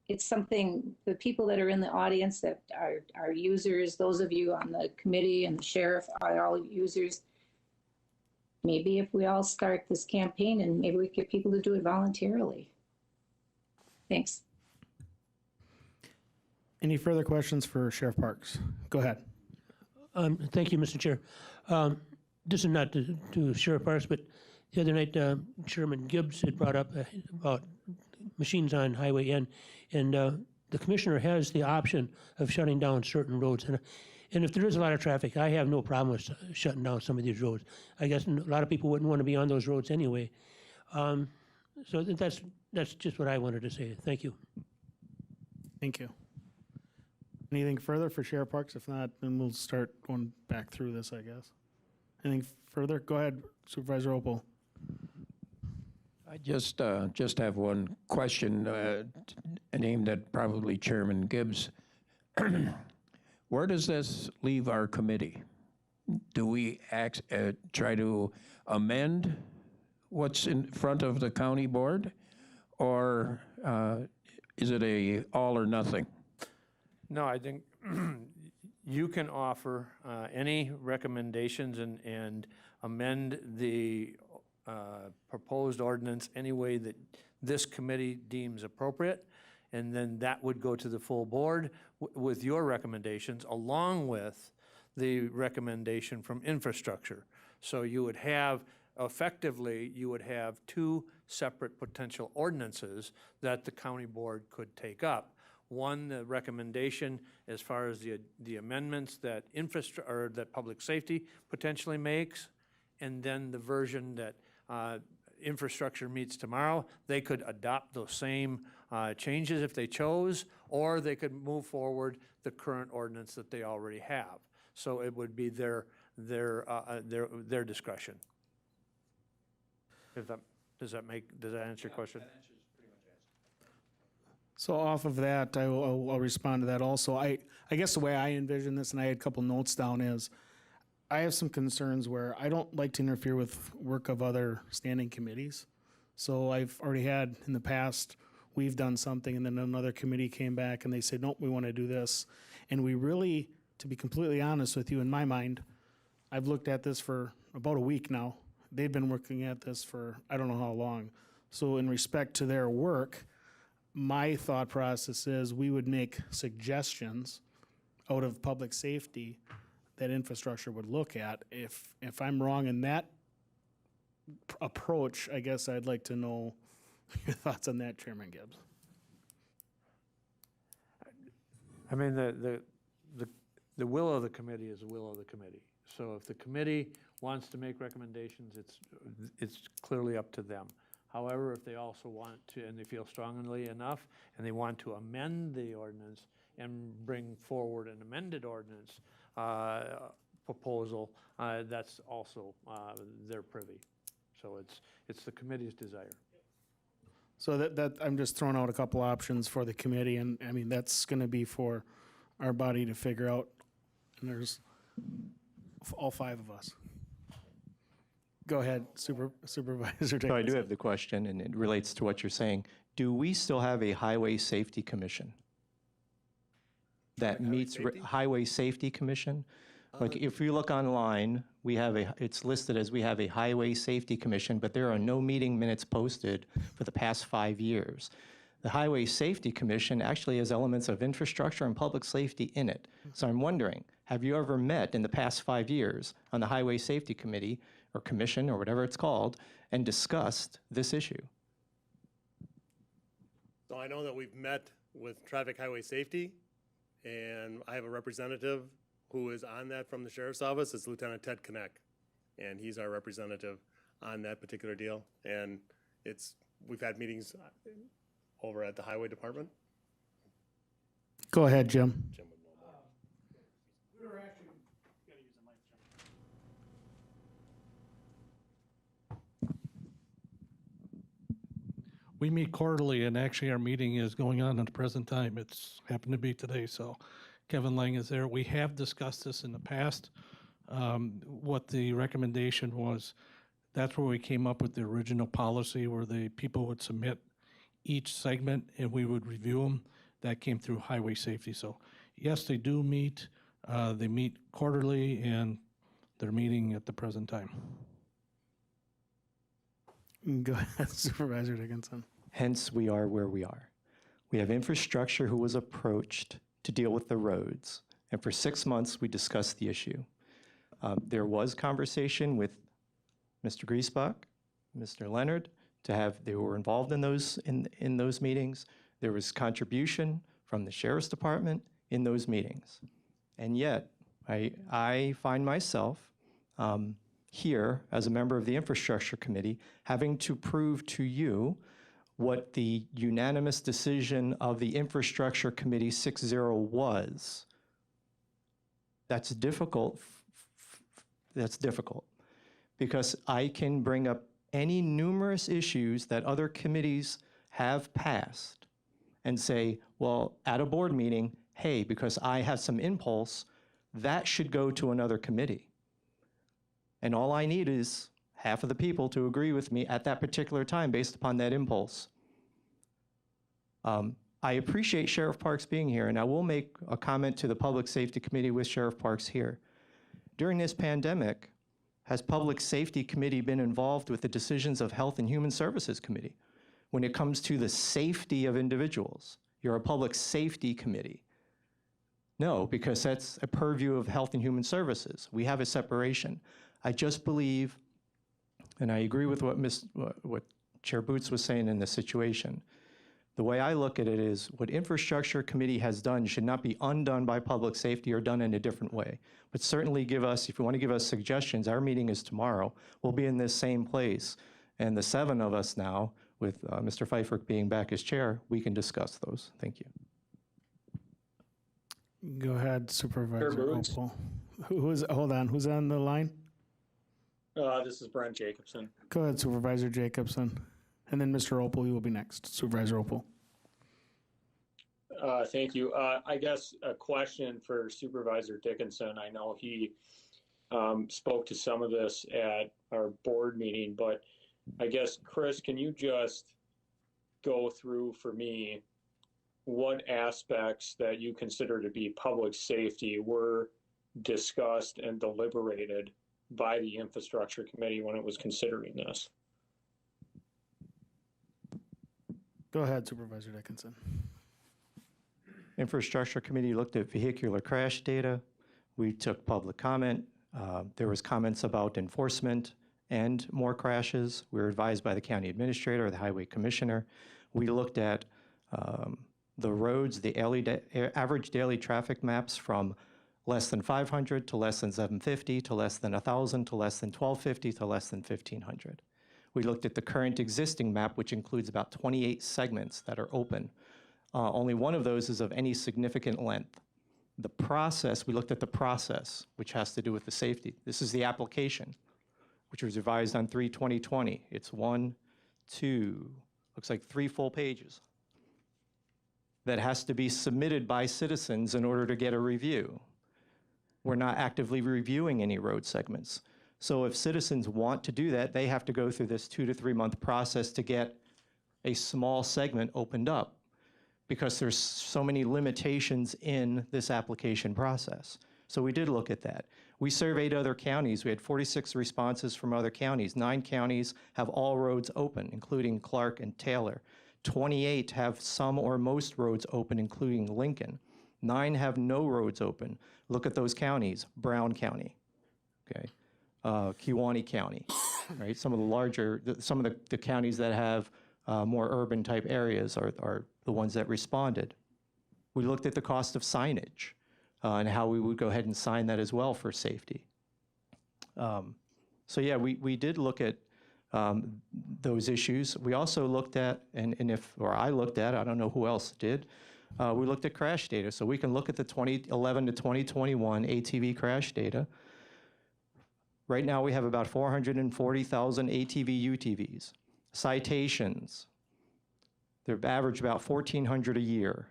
Speaker 4: it's something, the people that are in the audience that are users, those of you on the committee and the sheriff are all users. Maybe if we all start this campaign and maybe we get people to do it voluntarily. Thanks.
Speaker 1: Any further questions for Sheriff Parks? Go ahead.
Speaker 11: Thank you, Mr. Chair. This is not to Sheriff Parks, but the other night, Chairman Gibbs had brought up about machines on Highway N, and the commissioner has the option of shutting down certain roads. And if there is a lot of traffic, I have no problem with shutting down some of these roads. I guess a lot of people wouldn't want to be on those roads anyway. So that's just what I wanted to say. Thank you.
Speaker 1: Thank you. Anything further for Sheriff Parks? If not, then we'll start going back through this, I guess. Anything further? Go ahead, Supervisor Opel.
Speaker 5: I just have one question aimed at probably Chairman Gibbs. Where does this leave our committee? Do we try to amend what's in front of the county board, or is it a all or nothing?
Speaker 9: No, I think you can offer any recommendations and amend the proposed ordinance any way that this committee deems appropriate, and then that would go to the full board with your recommendations, along with the recommendation from infrastructure. So you would have, effectively, you would have two separate potential ordinances that the county board could take up. One, the recommendation as far as the amendments that or that public safety potentially makes, and then the version that infrastructure meets tomorrow. They could adopt those same changes if they chose, or they could move forward the current ordinance that they already have. So it would be their discretion. If that, does that answer your question?
Speaker 1: So off of that, I'll respond to that also. I guess the way I envision this, and I had a couple notes down, is I have some concerns where I don't like to interfere with work of other standing committees. So I've already had in the past, we've done something and then another committee came back and they said, nope, we want to do this. And we really, to be completely honest with you, in my mind, I've looked at this for about a week now. They've been working at this for I don't know how long. So in respect to their work, my thought process is we would make suggestions out of public safety that infrastructure would look at. If I'm wrong in that approach, I guess I'd like to know your thoughts on that, Chairman Gibbs.
Speaker 9: I mean, the will of the committee is the will of the committee. So if the committee wants to make recommendations, it's clearly up to them. However, if they also want to, and they feel strongly enough, and they want to amend the ordinance and bring forward an amended ordinance proposal, that's also their privy. So it's the committee's desire.
Speaker 1: So that I'm just throwing out a couple options for the committee, and I mean, that's gonna be for our body to figure out, and there's all five of us. Go ahead, Supervisor Dickinson.
Speaker 8: So I do have the question, and it relates to what you're saying. Do we still have a Highway Safety Commission that meets Highway Safety Commission? Like if you look online, we have it's listed as we have a Highway Safety Commission, but there are no meeting minutes posted for the past 5 years. The Highway Safety Commission actually has elements of infrastructure and public safety in it. So I'm wondering, have you ever met in the past 5 years on the Highway Safety Committee or Commission or whatever it's called and discussed this issue?
Speaker 6: So I know that we've met with Traffic Highway Safety, and I have a representative who is on that from the Sheriff's Office. It's Lieutenant Ted Kneck, and he's our representative on that particular deal. And we've had meetings over at the Highway Department.
Speaker 1: Go ahead, Jim.
Speaker 6: Jim would know more.
Speaker 1: We were actually, you gotta use the mic, Jim.
Speaker 12: We meet quarterly, and actually our meeting is going on at the present time. It's happened to be today, so Kevin Lang is there. We have discussed this in the past, what the recommendation was. That's where we came up with the original policy where the people would submit each segment and we would review them. That came through Highway Safety. So yes, they do meet. They meet quarterly, and they're meeting at the present time.
Speaker 1: Go ahead, Supervisor Dickinson.
Speaker 8: Hence, we are where we are. We have infrastructure who was approached to deal with the roads. And for 6 months, we discussed the issue. There was conversation with Mr. Griesbach, Mr. Leonard, they were involved in those meetings. There was contribution from the Sheriff's Department in those meetings. And yet, I find myself here as a member of the Infrastructure Committee having to prove to you what the unanimous decision of the Infrastructure Committee 6-0 was. That's difficult. That's difficult because I can bring up any numerous issues that other committees have passed and say, well, at a board meeting, hey, because I have some impulse, that should go to another committee. And all I need is half of the people to agree with me at that particular time based upon that impulse. I appreciate Sheriff Parks being here, and I will make a comment to the Public Safety Committee with Sheriff Parks here. During this pandemic, has Public Safety Committee been involved with the decisions of Health and Human Services Committee? When it comes to the safety of individuals, you're a Public Safety Committee. No, because that's a purview of Health and Human Services. We have a separation. I just believe, and I agree with what Chair Boots was saying in this situation. The way I look at it is what Infrastructure Committee has done should not be undone by Public Safety or done in a different way. But certainly give us, if you want to give us suggestions, our meeting is tomorrow. We'll be in this same place. And the 7 of us now, with Mr. Pfeiffer being back as chair, we can discuss those. Thank you.
Speaker 1: Go ahead, Supervisor
Speaker 13: Boots.
Speaker 1: Opal. Hold on, who's on the line?
Speaker 13: This is Brent Jacobson.
Speaker 1: Go ahead, Supervisor Jacobson. And then Mr. Opal, you will be next. Supervisor Opal.
Speaker 13: Thank you. I guess a question for Supervisor Dickinson. I know he spoke to some of this at our board meeting, but I guess, Chris, can you just go through for me what aspects that you consider to be public safety were discussed and deliberated by the Infrastructure Committee when it was considering this?
Speaker 1: Go ahead, Supervisor Dickinson.
Speaker 8: Infrastructure Committee looked at vehicular crash data. We took public comment. There was comments about enforcement and more crashes. We were advised by the county administrator or the highway commissioner. We looked at the roads, the average daily traffic maps from less than 500 to less than 750 to less than 1,000 to less than 1,250 to less than 1,500. We looked at the current existing map, which includes about 28 segments that are open. Only one of those is of any significant length. The process, we looked at the process, which has to do with the safety. This is the application, which was revised on 3/2020. It's 1, 2, looks like 3 full pages that has to be submitted by citizens in order to get a review. We're not actively reviewing any road segments. So if citizens want to do that, they have to go through this 2 to 3 month process to get a small segment opened up because there's so many limitations in this application process. So we did look at that. We surveyed other counties. We had 46 responses from other counties. 9 counties have all roads open, including Clark and Taylor. 28 have some or most roads open, including Lincoln. 9 have no roads open. Look at those counties. Brown County, okay? Kewaunee County, right? Some of the larger, some of the counties that have more urban type areas are the ones that responded. We looked at the cost of signage and how we would go ahead and sign that as well for safety. So yeah, we did look at those issues. We also looked at, I looked at, I don't know who else did, we looked at crash data. So we can look at the 2011 to 2021 ATV crash data. Right now, we have about 440,000 ATV UTVs. Citations, they're average about 1,400 a year.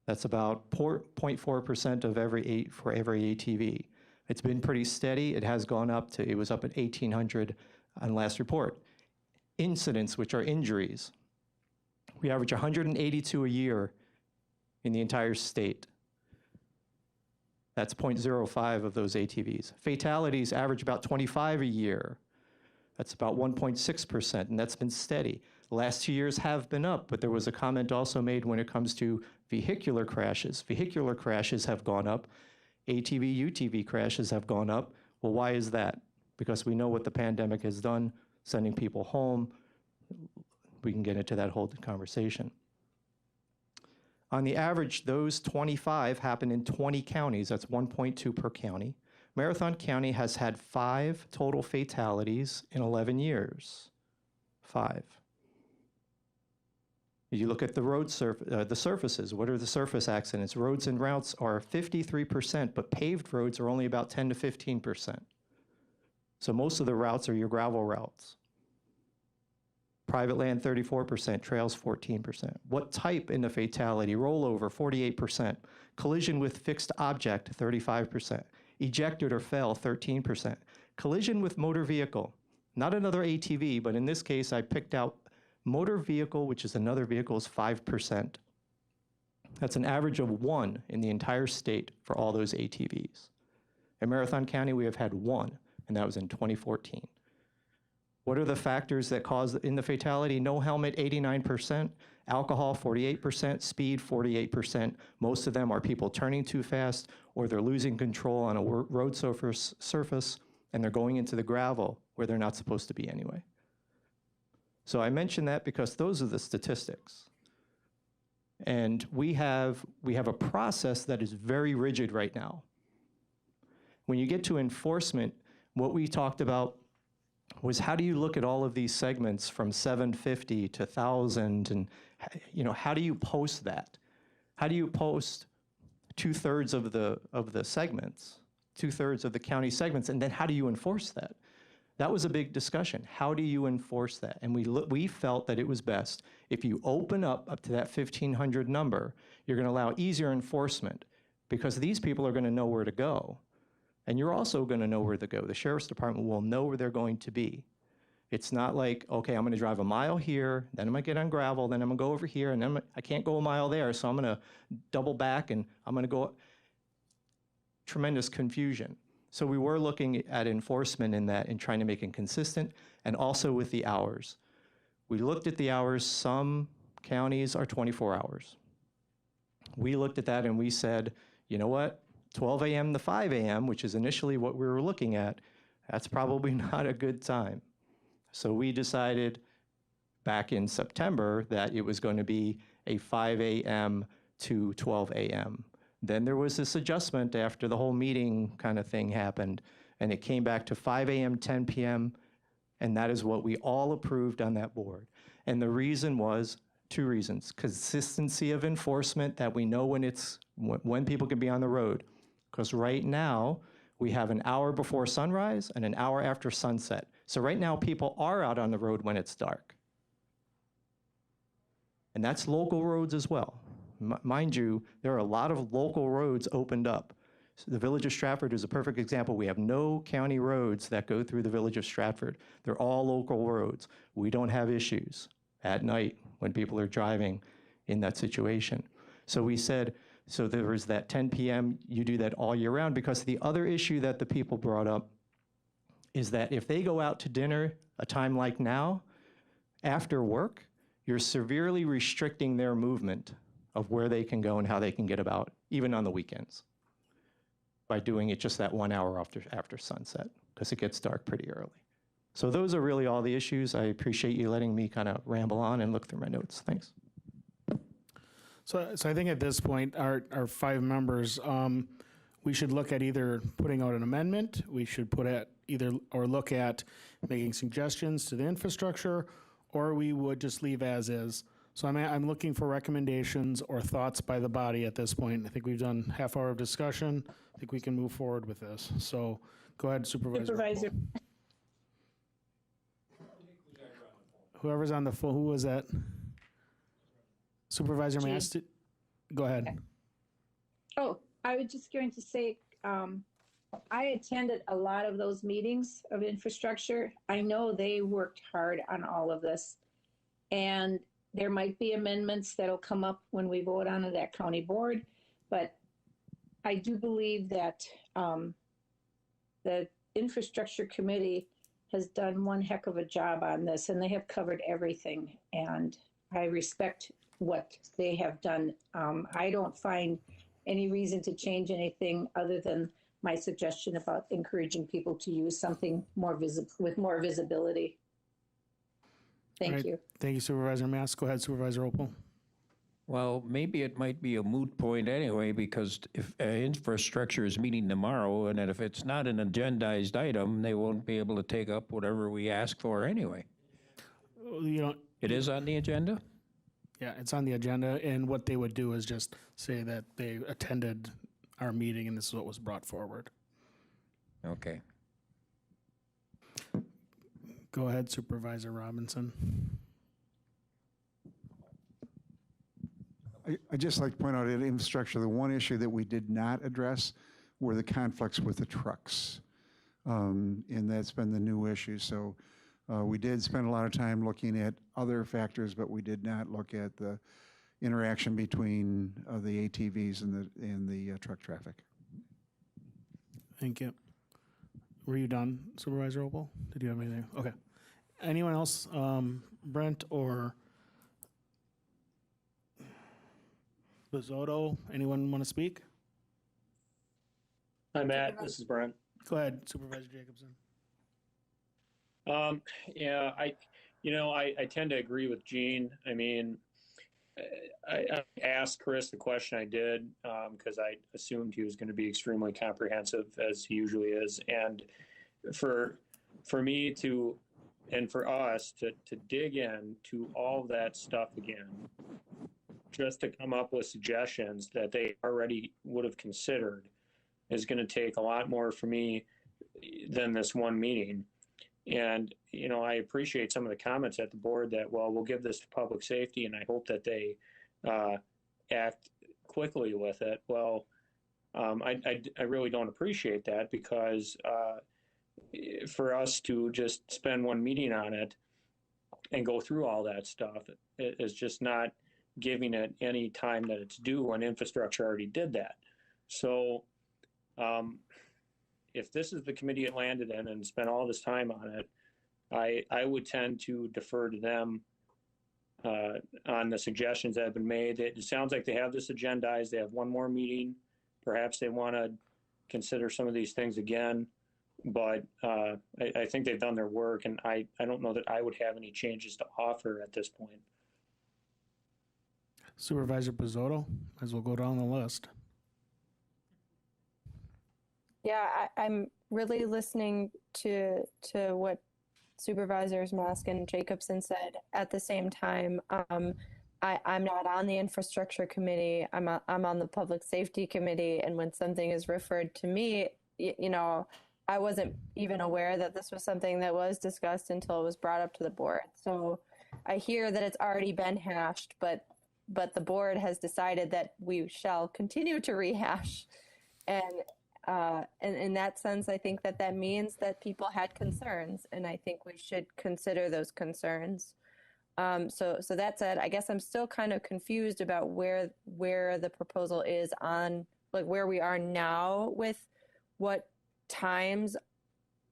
Speaker 8: That's about 0.4% of for every ATV. It's been pretty steady. It has gone up to, it was up at 1,800 on last report. Incidents, which are injuries, we average 182 a year in the entire state. That's 0.05 of those ATVs. Fatalities average about 25 a year. That's about 1.6%, and that's been steady. The last 2 years have been up, but there was a comment also made when it comes to vehicular crashes. Vehicular crashes have gone up. ATV, UTV crashes have gone up. Well, why is that? Because we know what the pandemic has done, sending people home. We can get into that whole conversation. On the average, those 25 happen in 20 counties. That's 1.2 per county. Marathon County has had 5 total fatalities in 11 years. 5. You look at the road the surfaces. What are the surface accidents? Roads and routes are 53%, but paved roads are only about 10 to 15%. So most of the routes are your gravel routes. Private land, 34%, trails, 14%. What type in the fatality? Rollover, 48%. Collision with fixed object, 35%. Ejected or fell, 13%. Collision with motor vehicle, not another ATV, but in this case, I picked out motor vehicle, which is another vehicle, is 5%. That's an average of 1 in the entire state for all those ATVs. In Marathon County, we have had 1, and that was in 2014. What are the factors that cause in the fatality? No helmet, 89%, alcohol, 48%, speed, 48%. Most of them are people turning too fast, or they're losing control on a road surface, and they're going into the gravel where they're not supposed to be anyway. So I mention that because those are the statistics. And we have a process that is very rigid right now. When you get to enforcement, what we talked about was how do you look at all of these segments from 750 to 1,000, and how do you post that? How do you post 2/3 of the segments, 2/3 of the county segments, and then how do you enforce that? That was a big discussion. How do you enforce that? And we felt that it was best if you open up to that 1,500 number, you're going to allow easier enforcement because these people are going to know where to go. And you're also going to know where to go. The sheriff's department will know where they're going to be. It's not like, okay, I'm going to drive a mile here, then I'm going to get on gravel, then I'm going to go over here, and then I can't go a mile there, so I'm going to double back and I'm going to go. Tremendous confusion. So we were looking at enforcement in that and trying to make it consistent, and also with the hours. We looked at the hours. Some counties are 24 hours. We looked at that and we said, you know what? 12 a.m. to 5 a.m., which is initially what we were looking at, that's probably not a good time. So we decided back in September that it was going to be a 5 a.m. to 12 a.m. Then there was this adjustment after the whole meeting kind of thing happened, and it came back to 5 a.m., 10 p.m., and that is what we all approved on that board. And the reason was 2 reasons. Consistency of enforcement, that we know when people can be on the road. Because right now, we have an hour before sunrise and an hour after sunset. So right now, people are out on the road when it's dark. And that's local roads as well. Mind you, there are a lot of local roads opened up. So the Village of Stratford is a perfect example. We have no county roads that go through the Village of Stratford. They're all local roads. We don't have issues at night when people are driving in that situation. So we said, so there was that 10 p.m., you do that all year round, because the other issue that the people brought up is that if they go out to dinner a time like now, after work, you're severely restricting their movement of where they can go and how they can get about, even on the weekends, by doing it just that 1 hour after sunset, because it gets dark pretty early. So those are really all the issues. I appreciate you letting me kind of ramble on and look through my notes. Thanks.
Speaker 1: So I think at this point, our 5 members, we should look at either putting out an amendment, we should look at making suggestions to the infrastructure, or we would just leave as is. So I'm looking for recommendations or thoughts by the body at this point. I think we've done half hour of discussion. I think we can move forward with this. So go ahead, Supervisor. Whoever's on the phone, who was that? Supervisor Mast, go ahead.
Speaker 4: Oh, I was just going to say, I attended a lot of those meetings of infrastructure. I know they worked hard on all of this. And there might be amendments that'll come up when we vote on it at county board. But I do believe that the infrastructure committee has done one heck of a job on this, and they have covered everything. And I respect what they have done. I don't find any reason to change anything other than my suggestion about encouraging people to use something more with more visibility. Thank you.
Speaker 1: Thank you, Supervisor Mast. Go ahead, Supervisor Opal.
Speaker 5: Well, maybe it might be a moot point anyway, because if infrastructure is meeting tomorrow, and if it's not an agendized item, they won't be able to take up whatever we ask for anyway. It is on the agenda?
Speaker 1: Yeah, it's on the agenda, and what they would do is just say that they attended our meeting and this is what was brought forward.
Speaker 5: Okay.
Speaker 1: Go ahead, Supervisor Robinson.
Speaker 14: I'd just like to point out in infrastructure, the one issue that we did not address were the conflicts with the trucks. And that's been the new issue. So we did spend a lot of time looking at other factors, but we did not look at the interaction between the ATVs and the truck traffic.
Speaker 1: Thank you. Were you done, Supervisor Opal? Did you have anything? Okay. Anyone else, Brent or Bizotto, anyone want to speak?
Speaker 13: Hi, Matt. This is Brent.
Speaker 1: Go ahead, Supervisor Jacobson.
Speaker 13: Yeah, I tend to agree with Gene. I mean, I asked Chris the question I did because I assumed he was going to be extremely comprehensive, as he usually is. And for me to, and for us to dig into all that stuff again, just to come up with suggestions that they already would have considered, is going to take a lot more for me than this one meeting. And, I appreciate some of the comments at the board that, well, we'll give this to public safety and I hope that they act quickly with it. Well, I really don't appreciate that because for us to just spend one meeting on it and go through all that stuff is just not giving it any time that it's due when infrastructure already did that. So if this is the committee it landed in and spent all this time on it, I would tend to defer to them on the suggestions that have been made. It sounds like they have this agendized. They have one more meeting. Perhaps they want to consider some of these things again. But I think they've done their work, and I don't know that I would have any changes to offer at this point.
Speaker 1: Supervisor Bizotto, as we'll go down the list.
Speaker 10: Yeah, I'm really listening to what Supervisors Mask and Jacobson said. At the same time, I'm not on the infrastructure committee. I'm on the public safety committee, and when something is referred to me, I wasn't even aware that this was something that was discussed until it was brought up to the board. So I hear that it's already been hashed, but the board has decided that we shall continue to rehash. And in that sense, I think that means that people had concerns, and I think we should consider those concerns. So that said, I guess I'm still kind of confused about where the proposal is on, like, where we are now with what times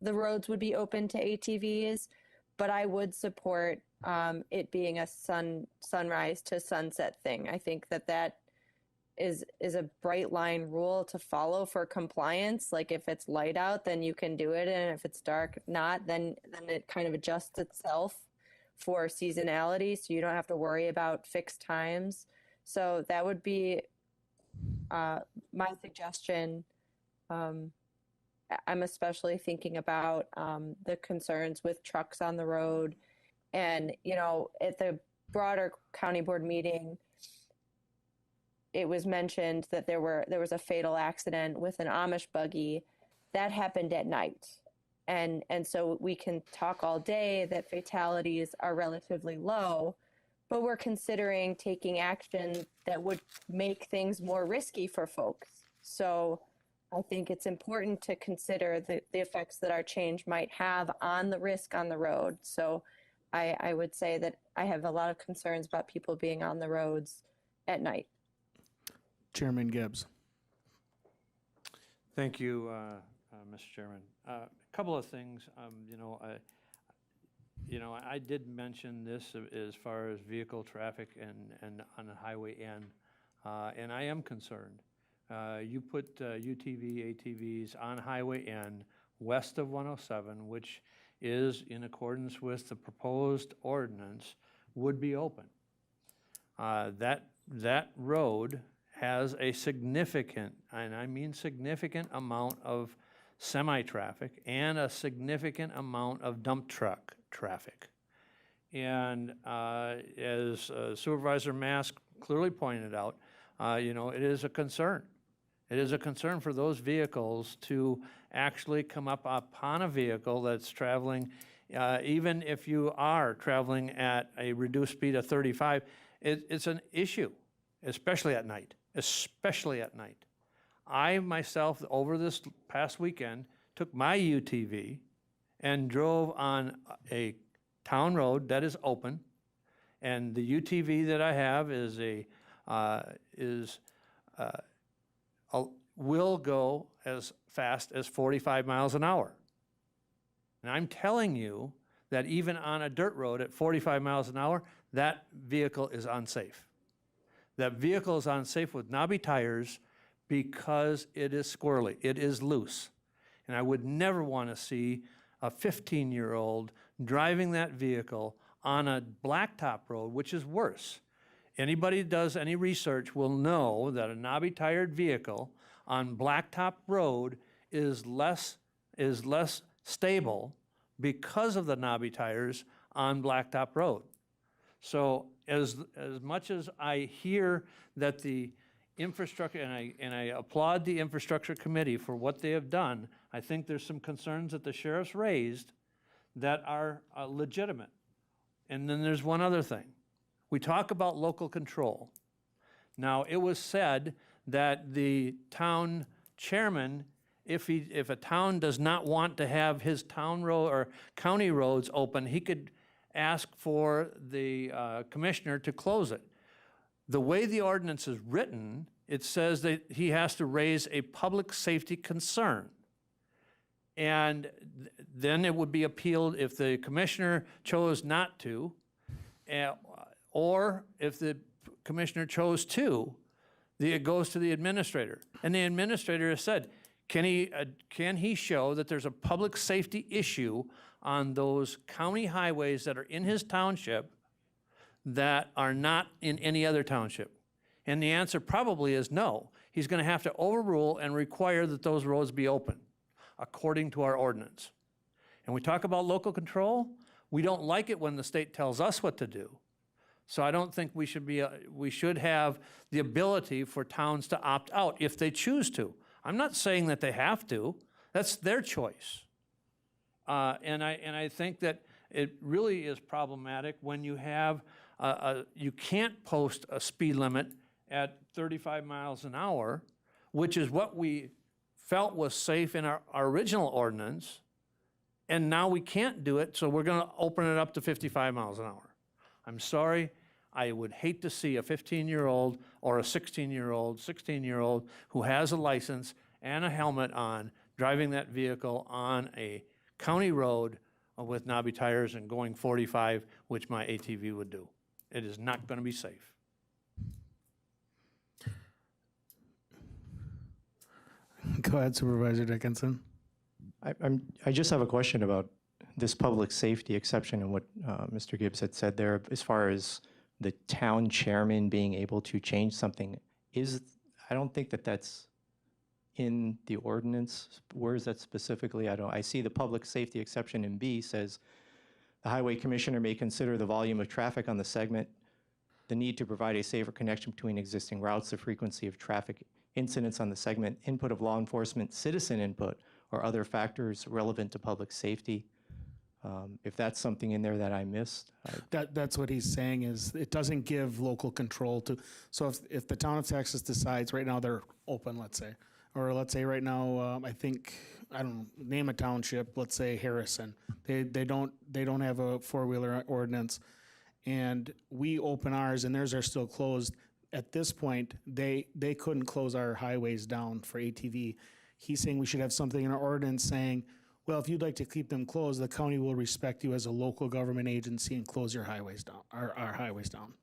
Speaker 10: the roads would be open to ATVs, but I would support it being a sunrise to sunset thing. I think that is a bright line rule to follow for compliance. Like, if it's light out, then you can do it, and if it's dark not, then it kind of adjusts itself for seasonality, so you don't have to worry about fixed times. So that would be my suggestion. I'm especially thinking about the concerns with trucks on the road. And, at the broader county board meeting, it was mentioned that there was a fatal accident with an Amish buggy that happened at night. And so we can talk all day that fatalities are relatively low, but we're considering taking action that would make things more risky for folks. So I think it's important to consider the effects that our change might have on the risk on the road. So I would say that I have a lot of concerns about people being on the roads at night.
Speaker 1: Chairman Gibbs.
Speaker 9: Thank you, Mr. Chairman. A couple of things. I did mention this as far as vehicle traffic and on the Highway N, and I am concerned. You put UTV, ATVs on Highway N west of 107, which is in accordance with the proposed ordinance, would be open. That road has a significant, and I mean significant, amount of semi-traffic and a significant amount of dump truck traffic. And as Supervisor Mask clearly pointed out, it is a concern. It is a concern for those vehicles to actually come up upon a vehicle that's traveling, even if you are traveling at a reduced speed of 35, it's an issue, especially at night. I myself, over this past weekend, took my UTV and drove on a town road that is open, and the UTV that I have is a is will go as fast as 45 miles an hour. And I'm telling you that even on a dirt road at 45 miles an hour, that vehicle is unsafe. That vehicle is unsafe with knobby tires because it is squirrely, it is loose. And I would never want to see a 15-year-old driving that vehicle on a blacktop road, which is worse. Anybody who does any research will know that a knobby-tired vehicle on blacktop road is less stable because of the knobby tires on blacktop road. So as much as I hear that the infrastructure, and I applaud the infrastructure committee for what they have done, I think there's some concerns that the sheriff's raised that are legitimate. And then there's one other thing. We talk about local control. Now, it was said that the town chairman, if a town does not want to have his town road or county roads open, he could ask for the commissioner to close it. The way the ordinance is written, it says that he has to raise a public safety concern. And then it would be appealed if the commissioner chose not to, or if the commissioner chose to, it goes to the administrator. And the administrator has said, can he show that there's a public safety issue on those county highways that are in his township that are not in any other township? And the answer probably is no. He's going to have to overrule and require that those roads be open according to our ordinance. And we talk about local control. We don't like it when the state tells us what to do. So I don't think we should have the ability for towns to opt out if they choose to. I'm not saying that they have to. That's their choice. And I think that it really is problematic when you have you can't post a speed limit at 35 miles an hour, which is what we felt was safe in our original ordinance, and now we can't do it, so we're going to open it up to 55 miles an hour. I'm sorry, I would hate to see a 15-year-old or a 16-year-old who has a license and a helmet on driving that vehicle on a county road with knobby tires and going 45, which my ATV would do. It is not going to be safe.
Speaker 1: Go ahead, Supervisor Dickinson.
Speaker 8: I just have a question about this public safety exception and what Mr. Gibbs had said there as far as the town chairman being able to change something. I don't think that that's in the ordinance. Where is that specifically? I see the public safety exception in B says the highway commissioner may consider the volume of traffic on the segment, the need to provide a safer connection between existing routes, the frequency of traffic incidents on the segment, input of law enforcement, citizen input, or other factors relevant to public safety. If that's something in there that I missed.
Speaker 1: That's what he's saying is it doesn't give local control to, so if the town of Texas decides right now they're open, let's say, or let's say right now, I think, I don't know, name a township, let's say Harrison. They don't have a four-wheeler ordinance, and we open ours and theirs are still closed. At this point, they couldn't close our highways down for ATV. He's saying we should have something in our ordinance saying, well, if you'd like to keep them closed, the county will respect you as a local government agency and close your highways down, our highways down.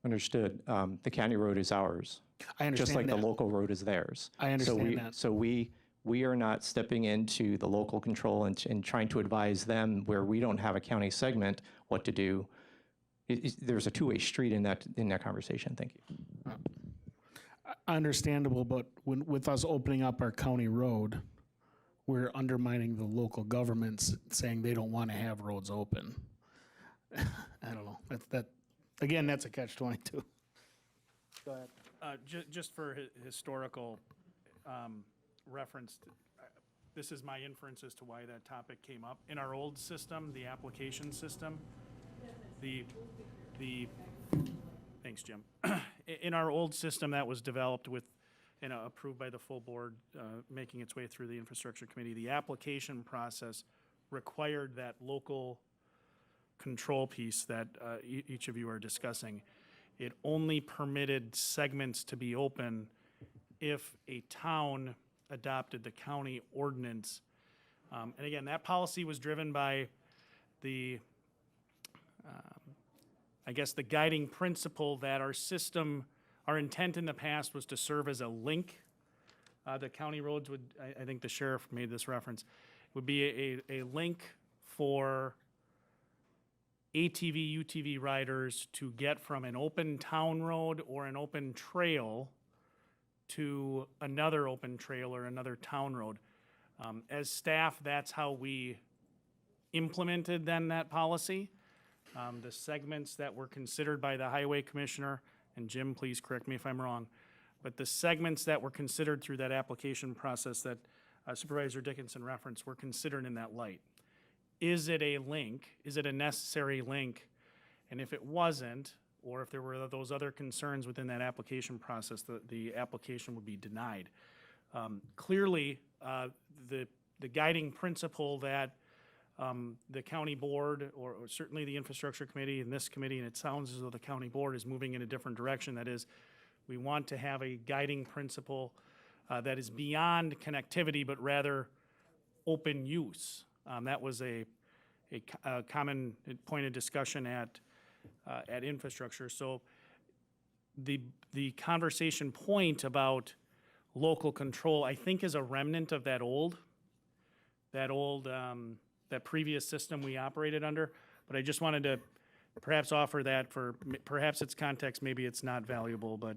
Speaker 8: Understood. The county road is ours.
Speaker 1: I understand
Speaker 8: just like
Speaker 1: that.
Speaker 8: the local road is theirs.
Speaker 1: I understand that.
Speaker 8: So we are not stepping into the local control and trying to advise them where we don't have a county segment what to do. There's a two-way street in that conversation. Thank you.
Speaker 1: Understandable, but with us opening up our county road, we're undermining the local governments saying they don't want to have roads open. I don't know. Again, that's a catch-22. Go ahead.
Speaker 15: Just for historical reference, this is my inference as to why that topic came up. In our old system, the application system, thanks, Jim. In our old system that was developed with, approved by the full board, making its way through the infrastructure committee, the application process required that local control piece that each of you are discussing. it only permitted segments to be open if a town adopted the county ordinance. And again, that policy was driven by the, I guess, the guiding principle that our system, our intent in the past was to serve as a link. The county roads would, I think the sheriff made this reference, would be a link for ATV, UTV riders to get from an open town road or an open trail to another open trail or another town road. As staff, that's how we implemented then that policy. The segments that were considered by the highway commissioner, and Jim, please correct me if I'm wrong, but the segments that were considered through that application process that Supervisor Dickinson referenced were considered in that light. Is it a link? Is it a necessary link? And if it wasn't, or if there were those other concerns within that application process, the application would be denied. Clearly, the guiding principle that the county board, or certainly the infrastructure committee and this committee, and it sounds as though the county board is moving in a different direction. That is, we want to have a guiding principle that is beyond connectivity, but rather open use. That was a common point of discussion at infrastructure. So the conversation point about local control, I think, is a remnant of that previous system we operated under. But I just wanted to perhaps offer that for, perhaps it's context, maybe it's not valuable, but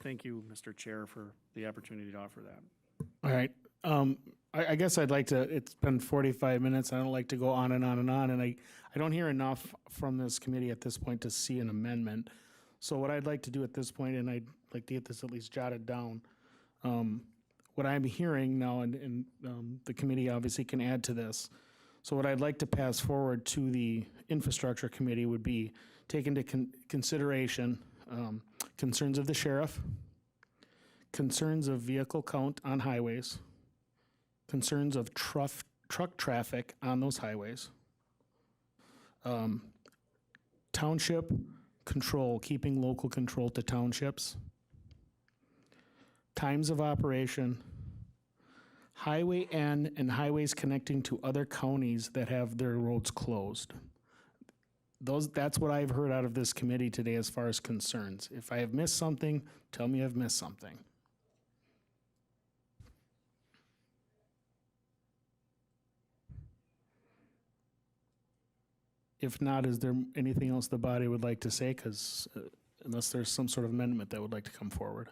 Speaker 15: thank you, Mr. Chair, for the opportunity to offer that.
Speaker 1: All right. I guess I'd like to, it's been 45 minutes. I don't like to go on and on and on, and I don't hear enough from this committee at this point to see an amendment. So what I'd like to do at this point, and I'd like to get this at least jotted down, what I'm hearing now, and the committee obviously can add to this. So what I'd like to pass forward to the infrastructure committee would be take into consideration concerns of the sheriff, concerns of vehicle count on highways, concerns of truck traffic on those highways, township control, keeping local control to townships, times of operation, highway N and highways connecting to other counties that have their roads closed. That's what I've heard out of this committee today as far as concerns. If I have missed something, tell me I've missed something. If not, is there anything else the body would like to say? Because unless there's some sort of amendment that would like to come forward.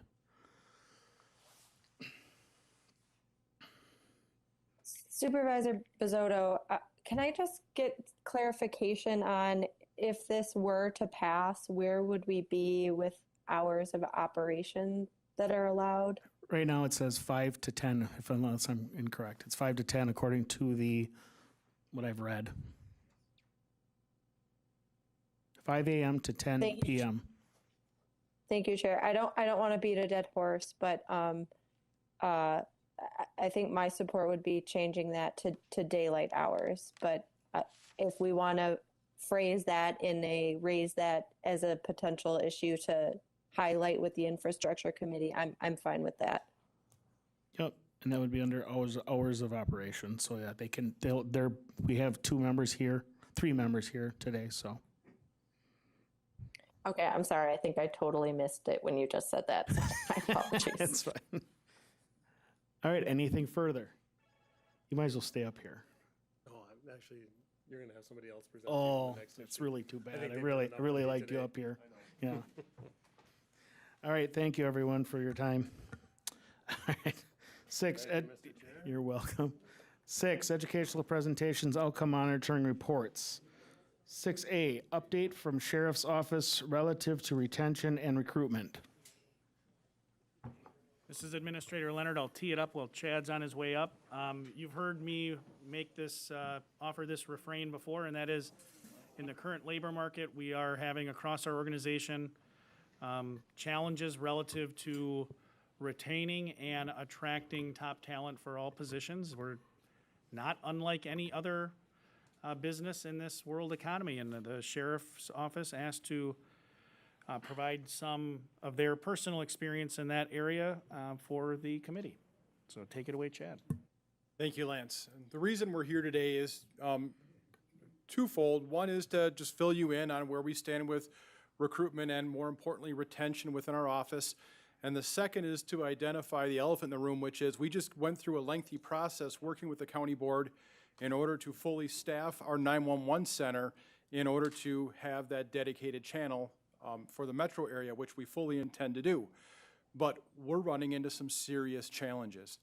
Speaker 10: Supervisor Bizzotto, can I just get clarification on if this were to pass, where would we be with hours of operation that are allowed?
Speaker 1: Right now it says 5 to 10, unless I'm incorrect. It's 5 to 10 according to what I've read. 5 a.m. to 10 p.m.
Speaker 10: Thank you, Chair. I don't want to beat a dead horse, but I think my support would be changing that to daylight hours. But if we want to raise that as a potential issue to highlight with the infrastructure committee, I'm fine with that.
Speaker 1: Yep, and that would be under hours of operation. So yeah, we have 3 members here today. So.
Speaker 10: Okay, I'm sorry. I think I totally missed it when you just said that. So my apologies.
Speaker 1: That's fine. All right, anything further? You might as well stay up here.
Speaker 6: Oh, actually, you're going to have somebody else present.
Speaker 1: Oh,
Speaker 6: the next
Speaker 1: that's
Speaker 6: issue.
Speaker 1: really too bad.
Speaker 6: think
Speaker 1: I
Speaker 6: they've
Speaker 1: really
Speaker 6: done enough for me
Speaker 1: liked you
Speaker 6: today.
Speaker 1: up here. Yeah. All right, thank you everyone for your time. All right. 6,
Speaker 6: Thank you, Mr. Chair.
Speaker 1: you're welcome. 6, educational presentations, outcome monitoring reports. 6A, update from Sheriff's Office relative to retention and recruitment.
Speaker 15: This is Administrator Leonard. I'll tee it up while Chad's on his way up. You've heard me make this, offer this refrain before, and that is, in the current labor market, we are having across our organization challenges relative to retaining and attracting top talent for all positions. We're not unlike any other business in this world economy, and the sheriff's office asked to provide some of their personal experience in that area for the committee. So take it away, Chad.
Speaker 16: Thank you, Lance. And the reason we're here today is twofold. One is to just fill you in on where we stand with recruitment and, more importantly, retention within our office. And the second is to identify the elephant in the room, which is we just went through a lengthy process working with the county board in order to fully staff our 911 center in order to have that dedicated channel for the metro area, which we fully intend to do. But we're running into some serious challenges.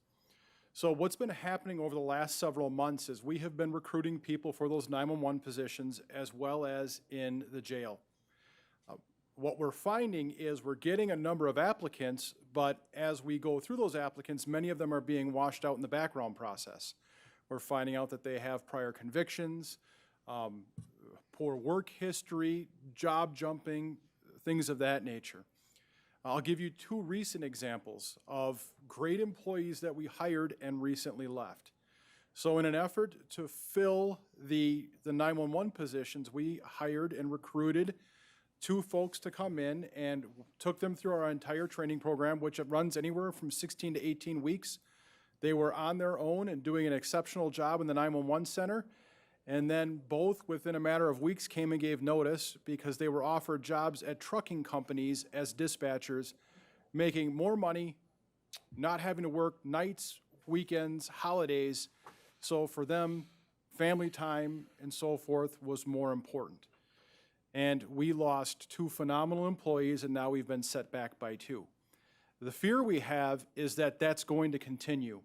Speaker 16: So what's been happening over the last several months is we have been recruiting people for those 911 positions as well as in the jail. What we're finding is we're getting a number of applicants, but as we go through those applicants, many of them are being washed out in the background process. We're finding out that they have prior convictions, poor work history, job jumping, things of that nature. I'll give you two recent examples of great employees that we hired and recently left. So in an effort to fill the 911 positions, we hired and recruited two folks to come in and took them through our entire training program, which runs anywhere from 16 to 18 weeks. They were on their own and doing an exceptional job in the 911 center. And then both within a matter of weeks came and gave notice because they were offered jobs at trucking companies as dispatchers, making more money, not having to work nights, weekends, holidays. So for them, family time and so forth was more important. And we lost two phenomenal employees, and now we've been set back by two. The fear we have is that that's going to continue.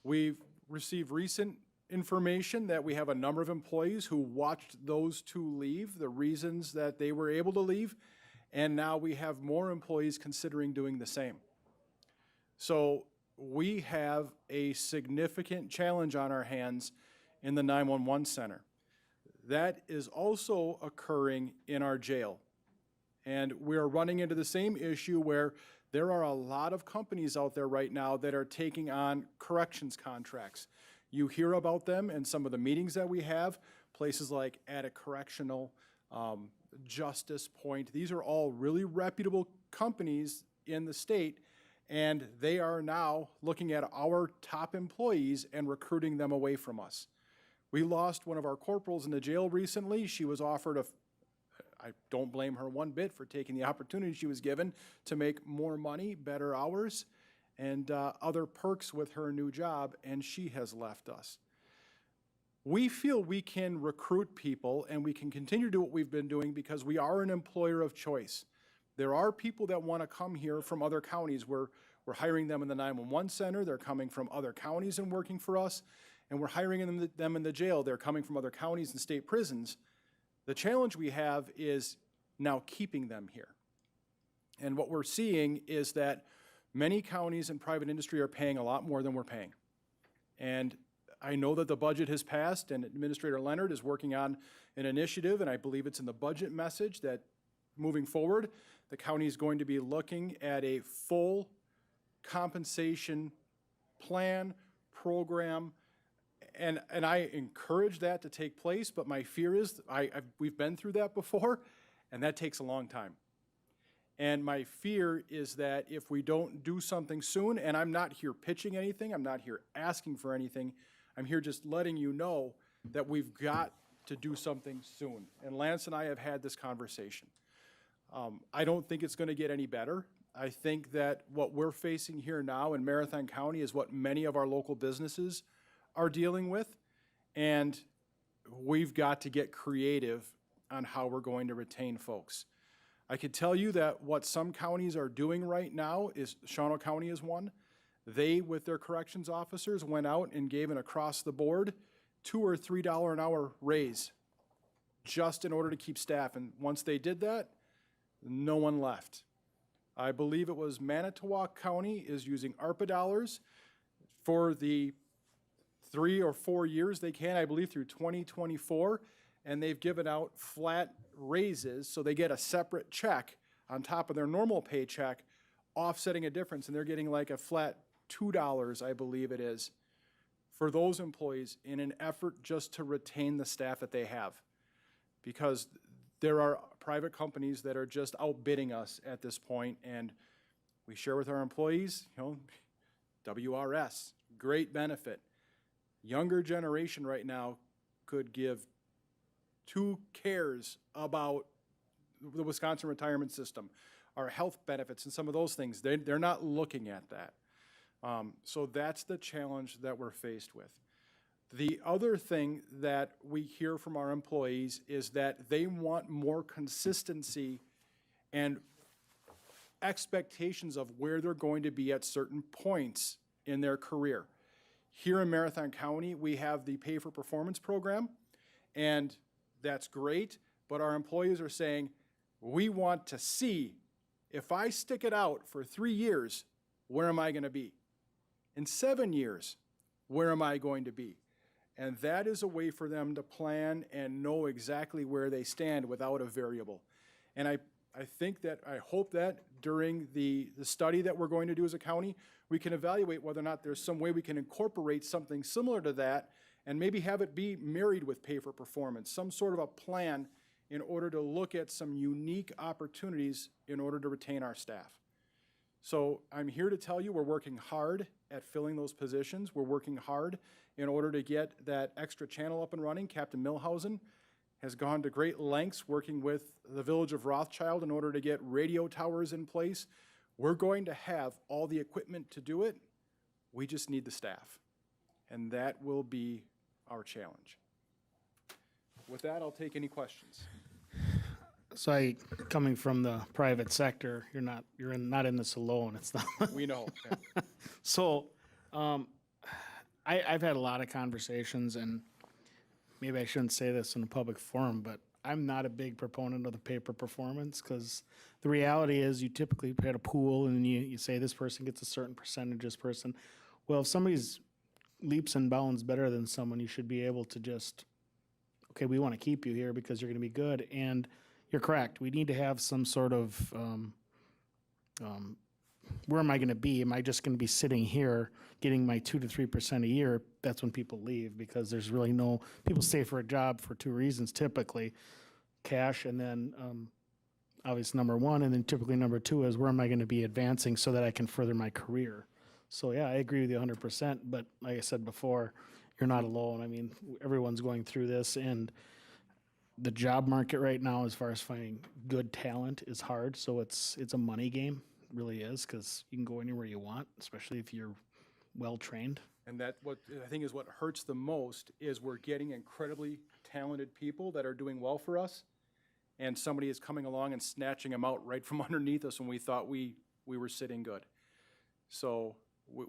Speaker 16: We've received recent information that we have a number of employees who watched those two leave, the reasons that they were able to leave, and now we have more employees considering doing the same. So we have a significant challenge on our hands in the 911 center. That is also occurring in our jail. And we're running into the same issue where there are a lot of companies out there right now that are taking on corrections contracts. You hear about them in some of the meetings that we have, places like Attic Correctional, Justice Point. These are all really reputable companies in the state, and they are now looking at our top employees and recruiting them away from us. We lost one of our corporals in the jail recently. She was offered I don't blame her one bit for taking the opportunity she was given to make more money, better hours, and other perks with her new job, and she has left us. We feel we can recruit people and we can continue to do what we've been doing because we are an employer of choice. There are people that want to come here from other counties. We're hiring them in the 911 center. They're coming from other counties and working for us, and we're hiring them in the jail. They're coming from other counties and state prisons. The challenge we have is now keeping them here. And what we're seeing is that many counties and private industry are paying a lot more than we're paying. And I know that the budget has passed, and Administrator Leonard is working on an initiative, and I believe it's in the budget message that moving forward, the county is going to be looking at a full compensation plan, program, and I encourage that to take place, but my fear is, we've been through that before, and that takes a long time. And my fear is that if we don't do something soon, and I'm not here pitching anything, I'm not here asking for anything, I'm here just letting you know that we've got to do something soon. And Lance and I have had this conversation. I don't think it's going to get any better. I think that what we're facing here now in Marathon County is what many of our local businesses are dealing with, and we've got to get creative on how we're going to retain folks. I could tell you that what some counties are doing right now is, Shawano County is one. They, with their corrections officers, went out and gave an across-the-board $2 or $3 an hour raise just in order to keep staff, and once they did that, no one left. I believe it was Manitowoc County is using ARPA dollars for the 3 or 4 years they can, I believe through 2024, and they've given out flat raises, so they get a separate check on top of their normal paycheck, offsetting a difference, and they're getting like a flat $2, I believe it is, for those employees in an effort just to retain the staff that they have. Because there are private companies that are just outbidding us at this point, and we share with our employees, WRS, great benefit. Younger generation right now could give 2 cares about the Wisconsin retirement system, our health benefits and some of those things. They're not looking at that. So that's the challenge that we're faced with. The other thing that we hear from our employees is that they want more consistency and expectations of where they're going to be at certain points in their career. Here in Marathon County, we have the Pay for Performance program, and that's great, but our employees are saying, we want to see, if I stick it out for 3 years, where am I going to be? In 7 years, where am I going to be? And that is a way for them to plan and know exactly where they stand without a variable. And I hope that during the study that we're going to do as a county, we can evaluate whether or not there's some way we can incorporate something similar to that and maybe have it be married with Pay for Performance, some sort of a plan in order to look at some unique opportunities in order to retain our staff. So I'm here to tell you we're working hard at filling those positions. We're working hard in order to get that extra channel up and running. Captain Milhausen has gone to great lengths working with the village of Rothschild in order to get radio towers in place. We're going to have all the equipment to do it. We just need the staff. And that will be our challenge. With that, I'll take any questions.
Speaker 1: So coming from the private sector, you're not in this alone. It's not.
Speaker 16: We know. Yeah.
Speaker 1: So, I've had a lot of conversations, and maybe I shouldn't say this in a public forum, but I'm not a big proponent of the pay for performance, because the reality is you typically pay a pool and you say this person gets a certain percentage, this person. Well, if somebody's leaps and bounds better than someone, you should be able to just, okay, we want to keep you here because you're going to be good. And you're correct. We need to have some sort of, where am I going to be? Am I just going to be sitting here getting my 2 to 3% a year? That's when people leave, because there's really people stay for a job for 2 reasons, typically cash, and then obviously number 1, and then typically number 2 is where am I going to be advancing so that I can further my career. So yeah, I agree with you 100%, but like I said before, you're not alone. I mean, everyone's going through this, and the job market right now, as far as finding good talent, is hard. So it's a money game, it really is, because you can go anywhere you want, especially if you're well trained.
Speaker 16: And that what I think is what hurts the most is we're getting incredibly talented people that are doing well for us, and somebody is coming along and snatching them out right from underneath us when we thought we were sitting good. So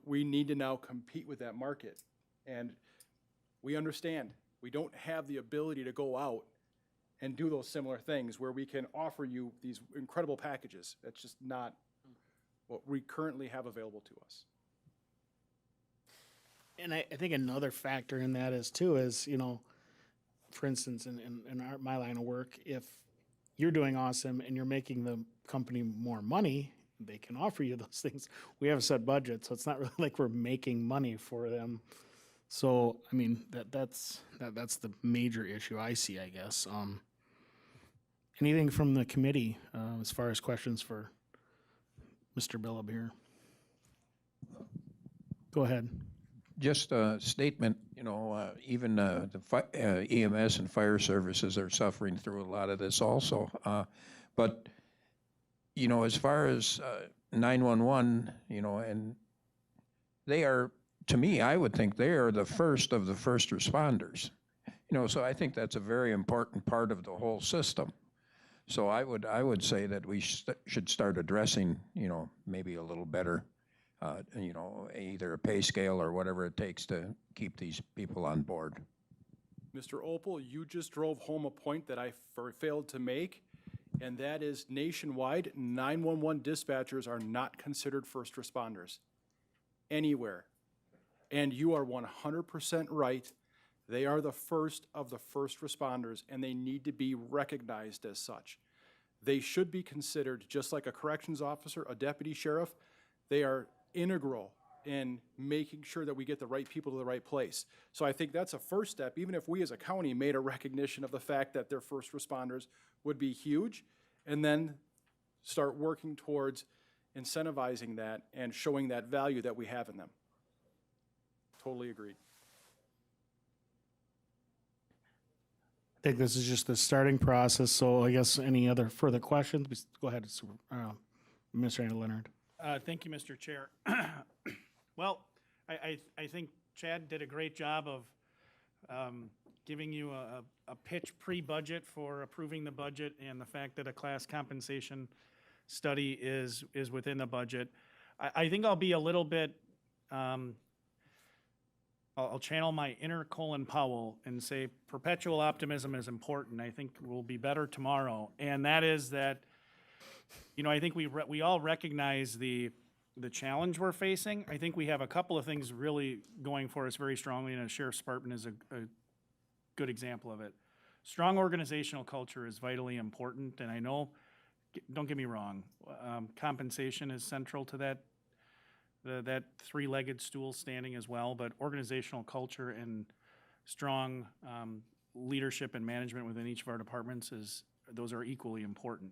Speaker 16: we need to now compete with that market, and we understand we don't have the ability to go out and do those similar things where we can offer you these incredible packages. That's just not what we currently have available to us.
Speaker 1: And I think another factor in that is, for instance, in my line of work, if you're doing awesome and you're making the company more money, they can offer you those things. We have a set budget, so it's not really like we're making money for them. So, I mean, that's the major issue I see, I guess. Anything from the committee as far as questions for Mr. Billup here? Go ahead.
Speaker 5: Just a statement, even the EMS and fire services are suffering through a lot of this also. But, as far as 911, and they are, to me, I would think they are the first of the first responders. So I think that's a very important part of the whole system. So I would say that we should start addressing, maybe a little better, either a pay scale or whatever it takes to keep these people on board.
Speaker 16: Mr. Opel, you just drove home a point that I failed to make, and that is nationwide, 911 dispatchers are not considered first responders anywhere. And you are 100% right. They are the first of the first responders, and they need to be recognized as such. They should be considered just like a corrections officer, a deputy sheriff. They are integral in making sure that we get the right people to the right place. So I think that's a first step, even if we as a county made a recognition of the fact that their first responders would be huge, and then start working towards incentivizing that and showing that value that we have in them. Totally agreed.
Speaker 1: I think this is just the starting process, so I guess any other further questions? Go ahead, Administrator Leonard.
Speaker 15: Thank you, Mr. Chair. Well, I think Chad did a great job of giving you a pitch pre-budget for approving the budget and the fact that a class compensation study is within the budget. I think I'll be a little bit, I'll channel my inner Colin Powell and say perpetual optimism is important. I think we'll be better tomorrow. And that is that, you know, I think we all recognize the challenge we're facing. I think we have a couple of things really going for us very strongly, and Sheriff's Department is a good example of it. Strong organizational culture is vitally important, and I know, don't get me wrong, compensation is central to that three-legged stool standing as well, but organizational culture and strong leadership and management within each of our departments those are equally important.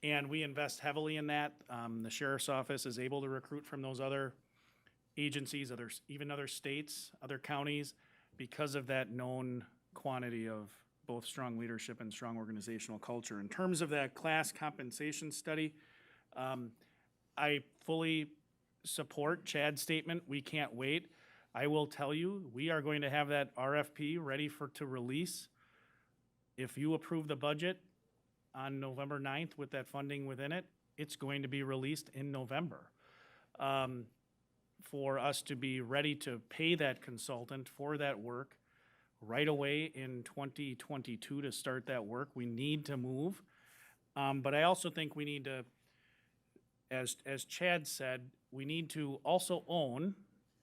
Speaker 15: And we invest heavily in that. The Sheriff's Office is able to recruit from those other agencies, even other states, other counties, because of that known quantity of both strong leadership and strong organizational culture. In terms of that class compensation study, I fully support Chad's statement. We can't wait. I will tell you, we are going to have that RFP ready to release. If you approve the budget on November 9th with that funding within it, it's going to be released in November. For us to be ready to pay that consultant for that work right away in 2022 to start that work, we need to move. But I also think we need to, as Chad said, we need to also own,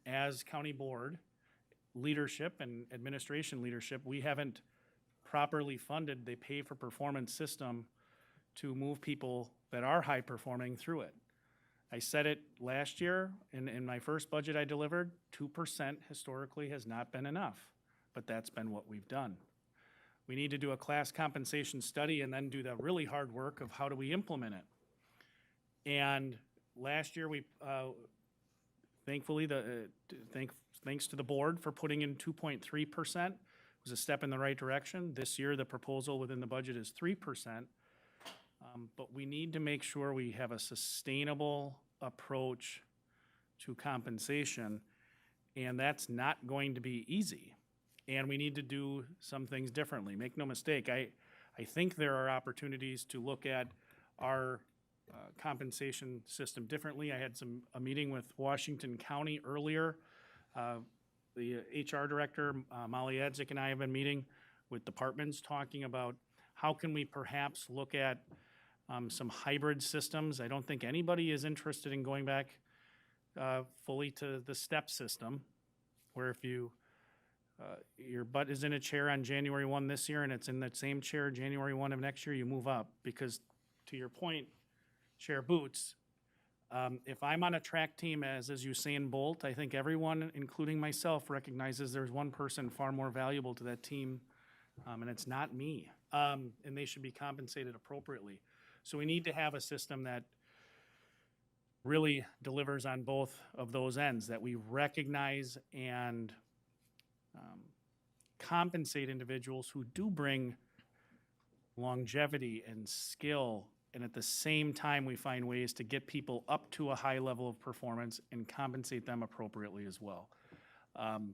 Speaker 15: as county board leadership and administration leadership, we haven't properly funded the pay for performance system to move people that are high performing through it. I said it last year in my first budget I delivered, 2% historically has not been enough, but that's been what we've done. We need to do a class compensation study and then do the really hard work of how do we implement it. And last year we, thankfully, thanks to the board for putting in 2.3%. It was a step in the right direction. This year, the proposal within the budget is 3%. But we need to make sure we have a sustainable approach to compensation, and that's not going to be easy. And we need to do some things differently. Make no mistake, I think there are opportunities to look at our compensation system differently. I had a meeting with Washington County earlier. The HR director, Molly Edzik, and I have been meeting with departments talking about how can we perhaps look at some hybrid systems. I don't think anybody is interested in going back fully to the step system, where if your butt is in a chair on January 1 this year and it's in that same chair January 1 of next year, you move up. Because to your point, Chair Boots, if I'm on a track team as Usain Bolt, I think everyone, including myself, recognizes there's one person far more valuable to that team, and it's not me. And they should be compensated appropriately. So we need to have a system that really delivers on both of those ends, that we recognize and compensate individuals who do bring longevity and skill, and at the same time we find ways to get people up to a high level of performance and compensate them appropriately as well. Then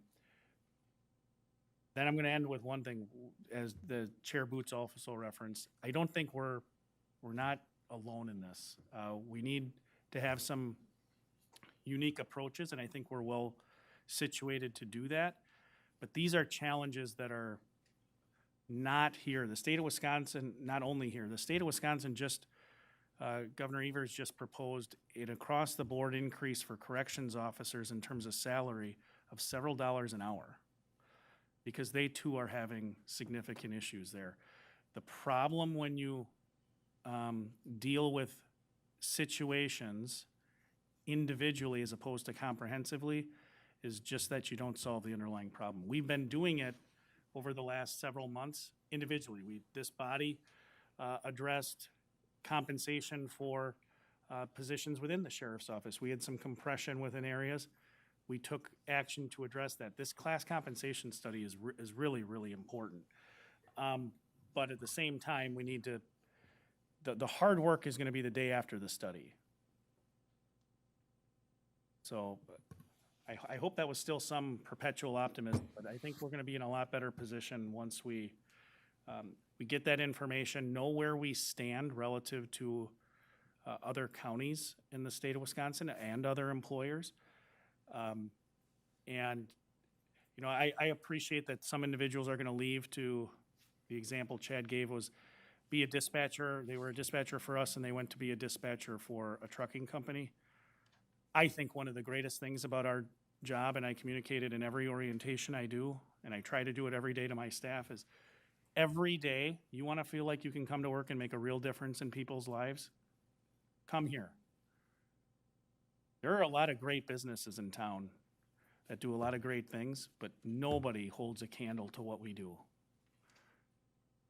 Speaker 15: I'm going to end with one thing, as the Chair Boots also referenced. I don't think we're not alone in this. We need to have some unique approaches, and I think we're well situated to do that. But these are challenges that are not here. The state of Wisconsin, not only here, the state of Wisconsin just, Governor Evers just proposed an across-the-board increase for corrections officers in terms of salary of several dollars an hour, because they too are having significant issues there. The problem when you deal with situations individually as opposed to comprehensively is just that you don't solve the underlying problem. We've been doing it over the last several months individually. This body addressed compensation for positions within the sheriff's office. We had some compression within areas. We took action to address that. This class compensation study is really, really important. But at the same time, we need to, the hard work is gonna be the day after the study. So I hope that was still some perpetual optimism, but I think we're gonna be in a lot better position once we get that information, know where we stand relative to other counties in the state of Wisconsin and other employers. And, you know, I appreciate that some individuals are gonna leave to, the example Chad gave was be a dispatcher. They were a dispatcher for us and they went to be a dispatcher for a trucking company. I think one of the greatest things about our job, and I communicate it in every orientation I do, and I try to do it every day to my staff, is every day you wanna feel like you can come to work and make a real difference in people's lives, come here. There are a lot of great businesses in town that do a lot of great things, but nobody holds a candle to what we do.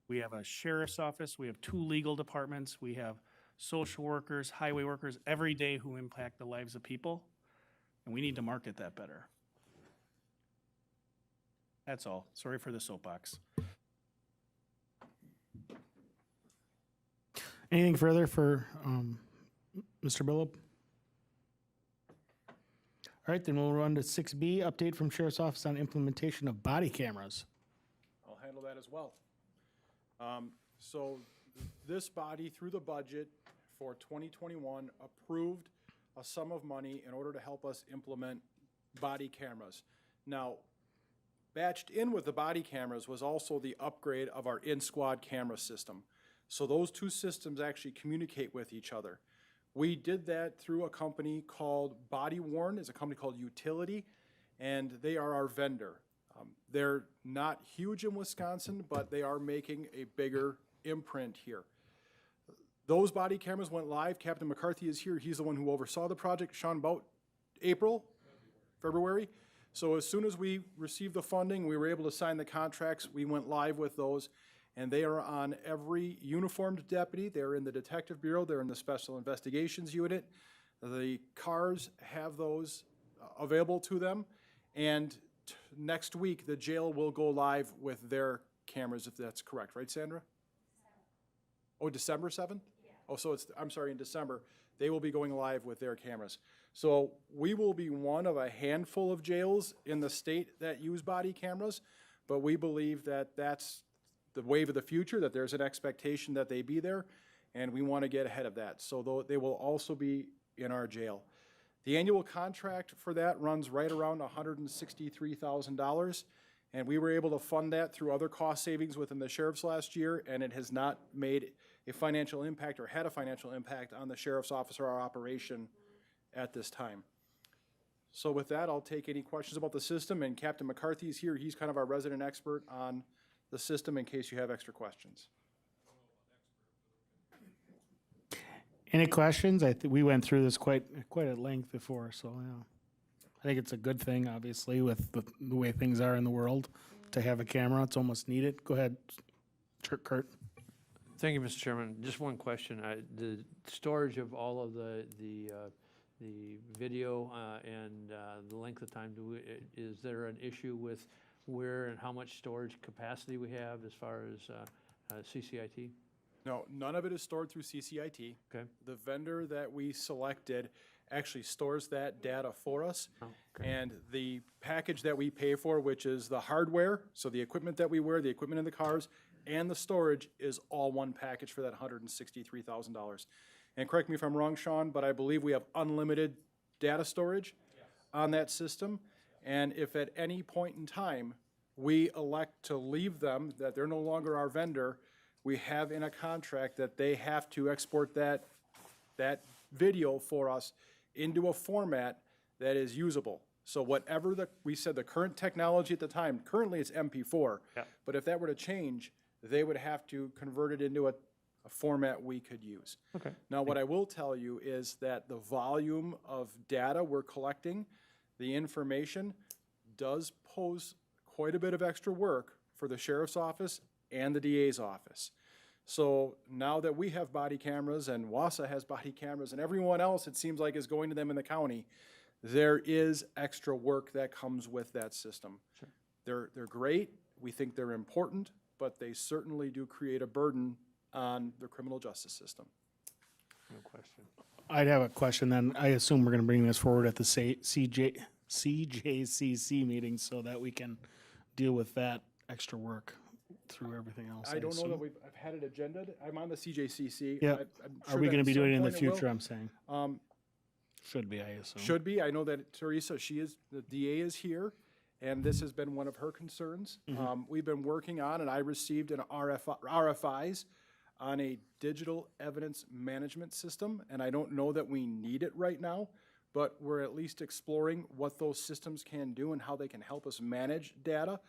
Speaker 15: We have a sheriff's office, we have 2 legal departments, we have social workers, highway workers every day who impact the lives of people, and we need to market that better. That's all. Sorry for the soapbox.
Speaker 1: Anything further for Mr. Billup? All right, then we'll run to 6B, update from Sheriff's Office on implementation of body cameras.
Speaker 16: I'll handle that as well. So this body, through the budget for 2021, approved a sum of money in order to help us implement body cameras. Now, batched in with the body cameras was also the upgrade of our in-squad camera system. So those 2 systems actually communicate with each other. We did that through a company called Body Worn. It's a company called Utility, and they are our vendor. They're not huge in Wisconsin, but they are making a bigger imprint here. Those body cameras went live. Captain McCarthy is here. He's the one who oversaw the project. Sean, about February. So as soon as we received the funding, we were able to sign the contracts. We went live with those, and they are on every uniformed deputy. They're in the Detective Bureau. They're in the Special Investigations Unit. The cars have those available to them, and next week, the jail will go live with their cameras, if that's correct, right, Sandra? Oh, December 7th? Yeah. Oh, so I'm sorry, in December, they will be going live with their cameras. So we will be one of a handful of jails in the state that use body cameras, but we believe that that's the wave of the future, that there's an expectation that they be there, and we want to get ahead of that. So they will also be in our jail. The annual contract for that runs right around $163,000, and we were able to fund that through other cost savings within the sheriff's last year, and it has not made a financial impact or had a financial impact on the sheriff's office or our operation at this time. So with that, I'll take any questions about the system, and Captain McCarthy is here. He's kind of our resident expert on the system in case you have extra questions.
Speaker 1: Any questions? We went through this quite at length before, so yeah. I think it's a good thing, obviously, with the way things are in the world, to have a camera. It's almost needed. Go ahead, Kurt.
Speaker 9: Thank you, Mr. Chairman. Just one question. The storage of all of the video and the length of time, is there an issue with where and how much storage capacity we have as far as CCIT?
Speaker 16: No, none of it is stored through CCIT.
Speaker 9: Okay.
Speaker 16: The vendor that we selected actually stores that data for us.
Speaker 9: Oh, okay.
Speaker 16: And the package that we pay for, which is the hardware, so the equipment that we wear, the equipment in the cars, and the storage is all one package for that $163,000. And correct me if I'm wrong, Sean, but I believe we have unlimited data storage on that system. And if at any point in time we elect to leave them, that they're no longer our vendor, we have in a contract that they have to export that video for us into a format that is usable. So whatever we said the current technology at the time, currently it's MP4,
Speaker 9: Yeah.
Speaker 16: but if that were to change, they would have to convert it into a format we could use.
Speaker 11: Okay.
Speaker 16: Now, what I will tell you is that the volume of data we're collecting, the information, does pose quite a bit of extra work for the sheriff's office and the DA's office. So now that we have body cameras and WASA has body cameras and everyone else, it seems like, is going to them in the county, there is extra work that comes with that system. Sure. They're great. We think they're important, but they certainly do create a burden on the criminal justice system.
Speaker 9: No question.
Speaker 1: I'd have a question then. I assume we're going to bring this forward at the CJCC meeting so that we can deal with that extra work through everything else.
Speaker 16: I don't know
Speaker 1: assume.
Speaker 16: that I've had it agendaed. I'm on the CJCC.
Speaker 1: Yeah.
Speaker 16: I'm
Speaker 1: Are
Speaker 16: sure
Speaker 1: we
Speaker 16: that
Speaker 1: going to
Speaker 16: at
Speaker 1: be
Speaker 16: some
Speaker 1: doing it in the
Speaker 16: point will.
Speaker 1: future, I'm saying? Should be, I assume.
Speaker 16: Should be. I know that Teresa, the DA is here, and this has been one of her concerns. We've been working on, and I received an RFIs on a digital evidence management system, and I don't know that we need it right now, but we're at least exploring what those systems can do and how they can help us manage data.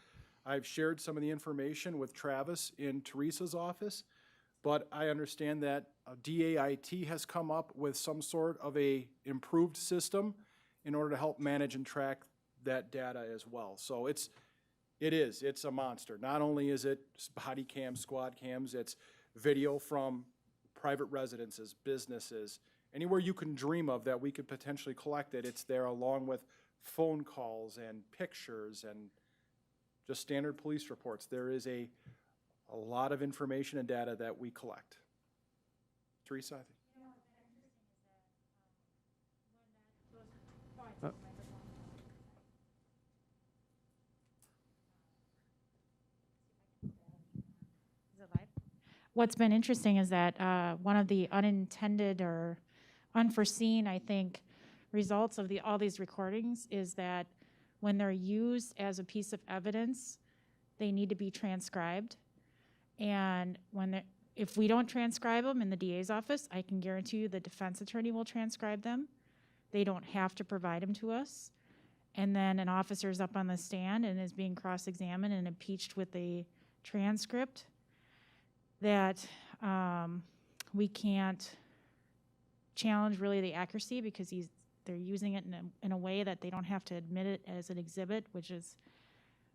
Speaker 16: I've shared some of the information with Travis in Teresa's office, but I understand that DAIT has come up with some sort of a improved system in order to help manage and track that data as well. So it's a monster. Not only is it body cams, squad cams, it's video from private residences, businesses, anywhere you can dream of that we could potentially collect it, it's there, along with phone calls and pictures and just standard police reports. There is a lot of information and data that we collect. Teresa, I think.
Speaker 17: What's been interesting is that one of the unintended or unforeseen, I think, results of all these recordings is that when they're used as a piece of evidence, they need to be transcribed. And if we don't transcribe them in the DA's office, I can guarantee you the defense attorney will transcribe them. They don't have to provide them to us. And then an officer's up on the stand and is being cross-examined and impeached with a transcript that we can't challenge really the accuracy because they're using it in a way that they don't have to admit it as an exhibit, which is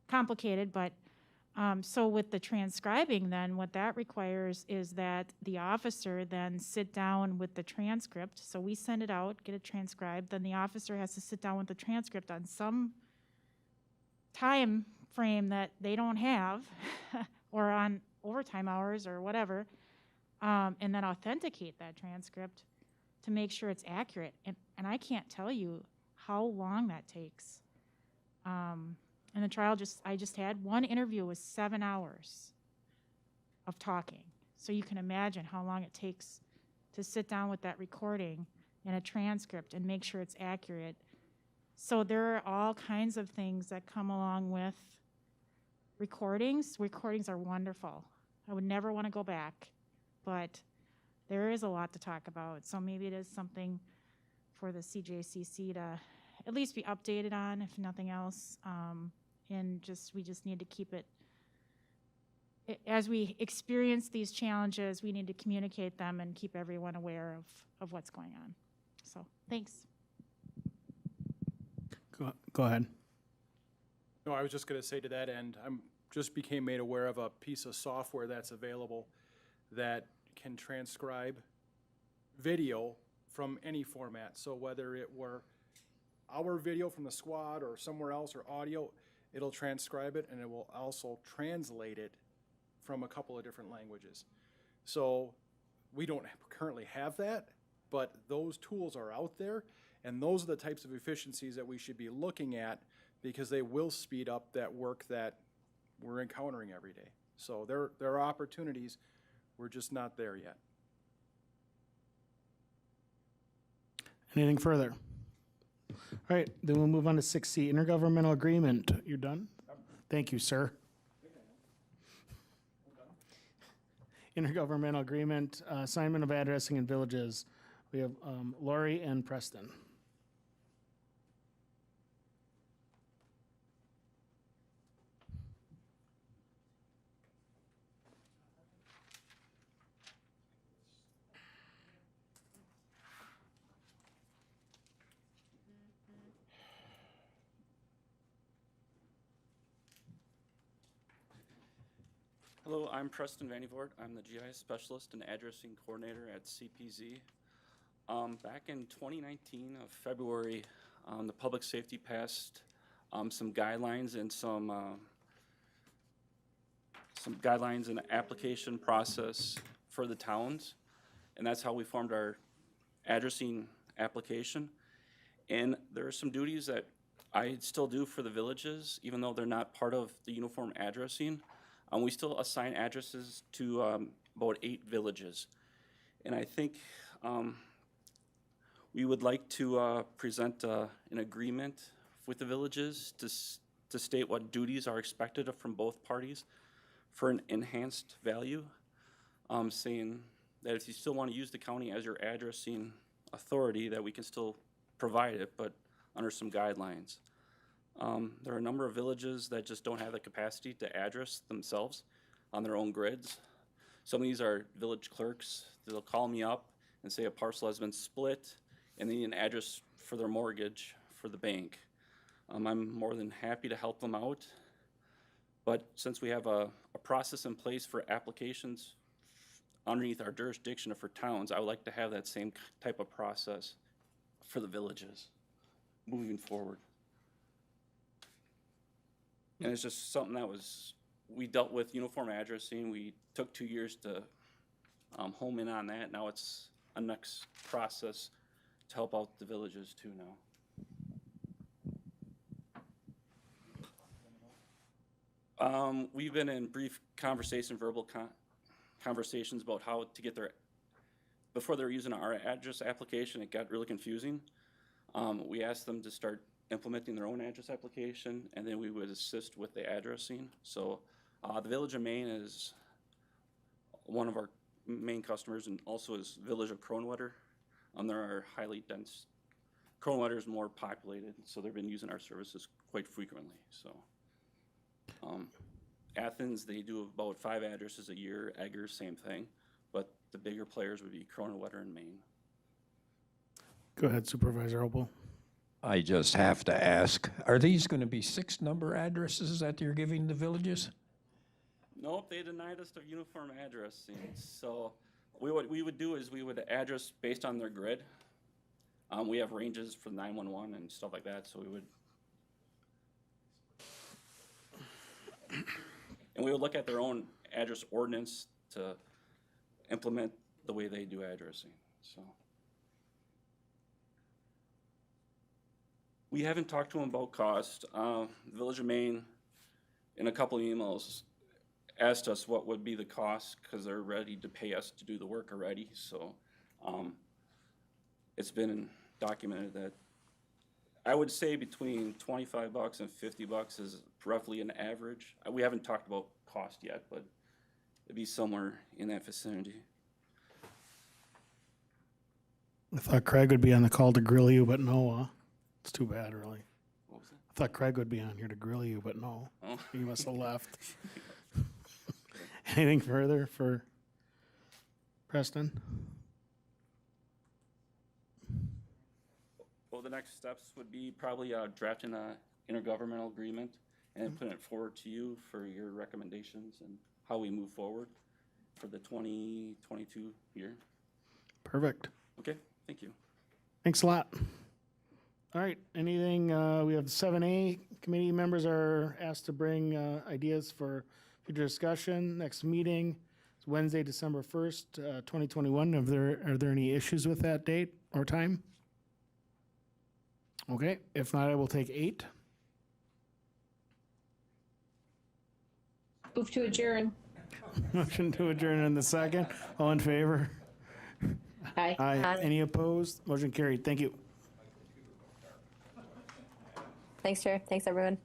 Speaker 17: complicated. But so with the transcribing, then what that requires is that the officer then sit down with the transcript. So we send it out, get it transcribed. Then the officer has to sit down with the transcript on some time frame that they don't have or on overtime hours or whatever, and then authenticate that transcript to make sure it's accurate. And I can't tell you how long that takes. And the trial I just had one interview was 7 hours of talking. So you can imagine how long it takes to sit down with that recording and a transcript and make sure it's accurate. So there are all kinds of things that come along with recordings. Recordings are wonderful. I would never want to go back, but there is a lot to talk about. So maybe it is something for the CJCC to at least be updated on, if nothing else. And we just need to keep it, as we experience these challenges, we need to communicate them and keep everyone aware of what's going on. So, thanks.
Speaker 1: Go ahead.
Speaker 16: No, I was just going to say to that end, just became made aware of a piece of software that's available that can transcribe video from any format. So whether it were our video from the squad or somewhere else or audio, it'll transcribe it and it will also translate it from a couple of different languages. So we don't currently have that, but those tools are out there, and those are the types of efficiencies that we should be looking at because they will speed up that work that we're encountering every day. So there are opportunities, we're just not there yet.
Speaker 1: Anything further? All right, then we'll move on to 6C, Intergovernmental Agreement. You're done? Thank you, sir. Intergovernmental Agreement, assignment of addressing in villages. We have Lori and Preston.
Speaker 18: Hello, I'm Preston Vandyvoort. I'm the GIS Specialist and Addressing Coordinator at CPZ. Back in 2019 of February, the Public Safety passed some guidelines and some guidelines and application process for the towns, and that's how we formed our addressing application. And there are some duties that I still do for the villages, even though they're not part of the uniform addressing. We still assign addresses to about 8 villages. And I think we would like to present an agreement with the villages to state what duties are expected from both parties for an enhanced value, saying that if you still want to use the county as your addressing authority, that we can still provide it, but under some guidelines. There are a number of villages that just don't have the capacity to address themselves on their own grids. Some of these are village clerks. They'll call me up and say a parcel has been split and they need an address for their mortgage for the bank. I'm more than happy to help them out. But since we have a process in place for applications underneath our jurisdiction for towns, I would like to have that same type of process for the villages moving forward. And it's just something that we dealt with uniform addressing. We took 2 years to home in on that. Now it's a next process to help out the villages too now. We've been in brief conversation, verbal conversations about how to get before they were using our address application, it got really confusing. We asked them to start implementing their own address application, and then we would assist with the addressing. So the Village of Maine is one of our main customers, and also is Village of Cronewetter. There are highly dense, Cronewetter is more populated, so they've been using our services quite frequently. So Athens, they do about 5 addresses a year. Eggers, same thing, but the bigger players would be Cronewetter and Maine.
Speaker 1: Go ahead, Supervisor Opel.
Speaker 5: I just have to ask, are these going to be 6-number addresses that you're giving the villages?
Speaker 18: Nope, they denied us the uniform addressing. So what we would do is we would address based on their grid. We have ranges for 911 and stuff like that, so we would. And we would look at their own address ordinance to implement the way they do addressing, so. We haven't talked to them about cost. The Village of Maine, in a couple of emails, asked us what would be the cost because they're ready to pay us to do the work already. So it's been documented that I would say between $25 and $50 is roughly an average. We haven't talked about cost yet, but it'd be somewhere in that vicinity.
Speaker 1: I thought Craig would be on the call to grill you, but no, it's too bad, really.
Speaker 18: What was that?
Speaker 1: I thought Craig would be on here to grill you, but no.
Speaker 18: Oh.
Speaker 1: He must have left. Anything further for Preston?
Speaker 18: Well, the next steps would be probably drafting an intergovernmental agreement and putting it forward to you for your recommendations and how we move forward for the 2022 year.
Speaker 1: Perfect.
Speaker 18: Okay, thank you.
Speaker 1: Thanks a lot. All right, anything, we have 7A, committee members are asked to bring ideas for future discussion. Next meeting is Wednesday, December 1st, 2021. Are there any issues with that date or time? Okay, if not, I will take 8.
Speaker 4: Move to adjourn.
Speaker 1: Motion to adjourn in the second. All in favor?
Speaker 4: Aye.
Speaker 1: Aye. Any opposed? Motion carried. Thank you.
Speaker 10: Thanks, Chair. Thanks, everyone.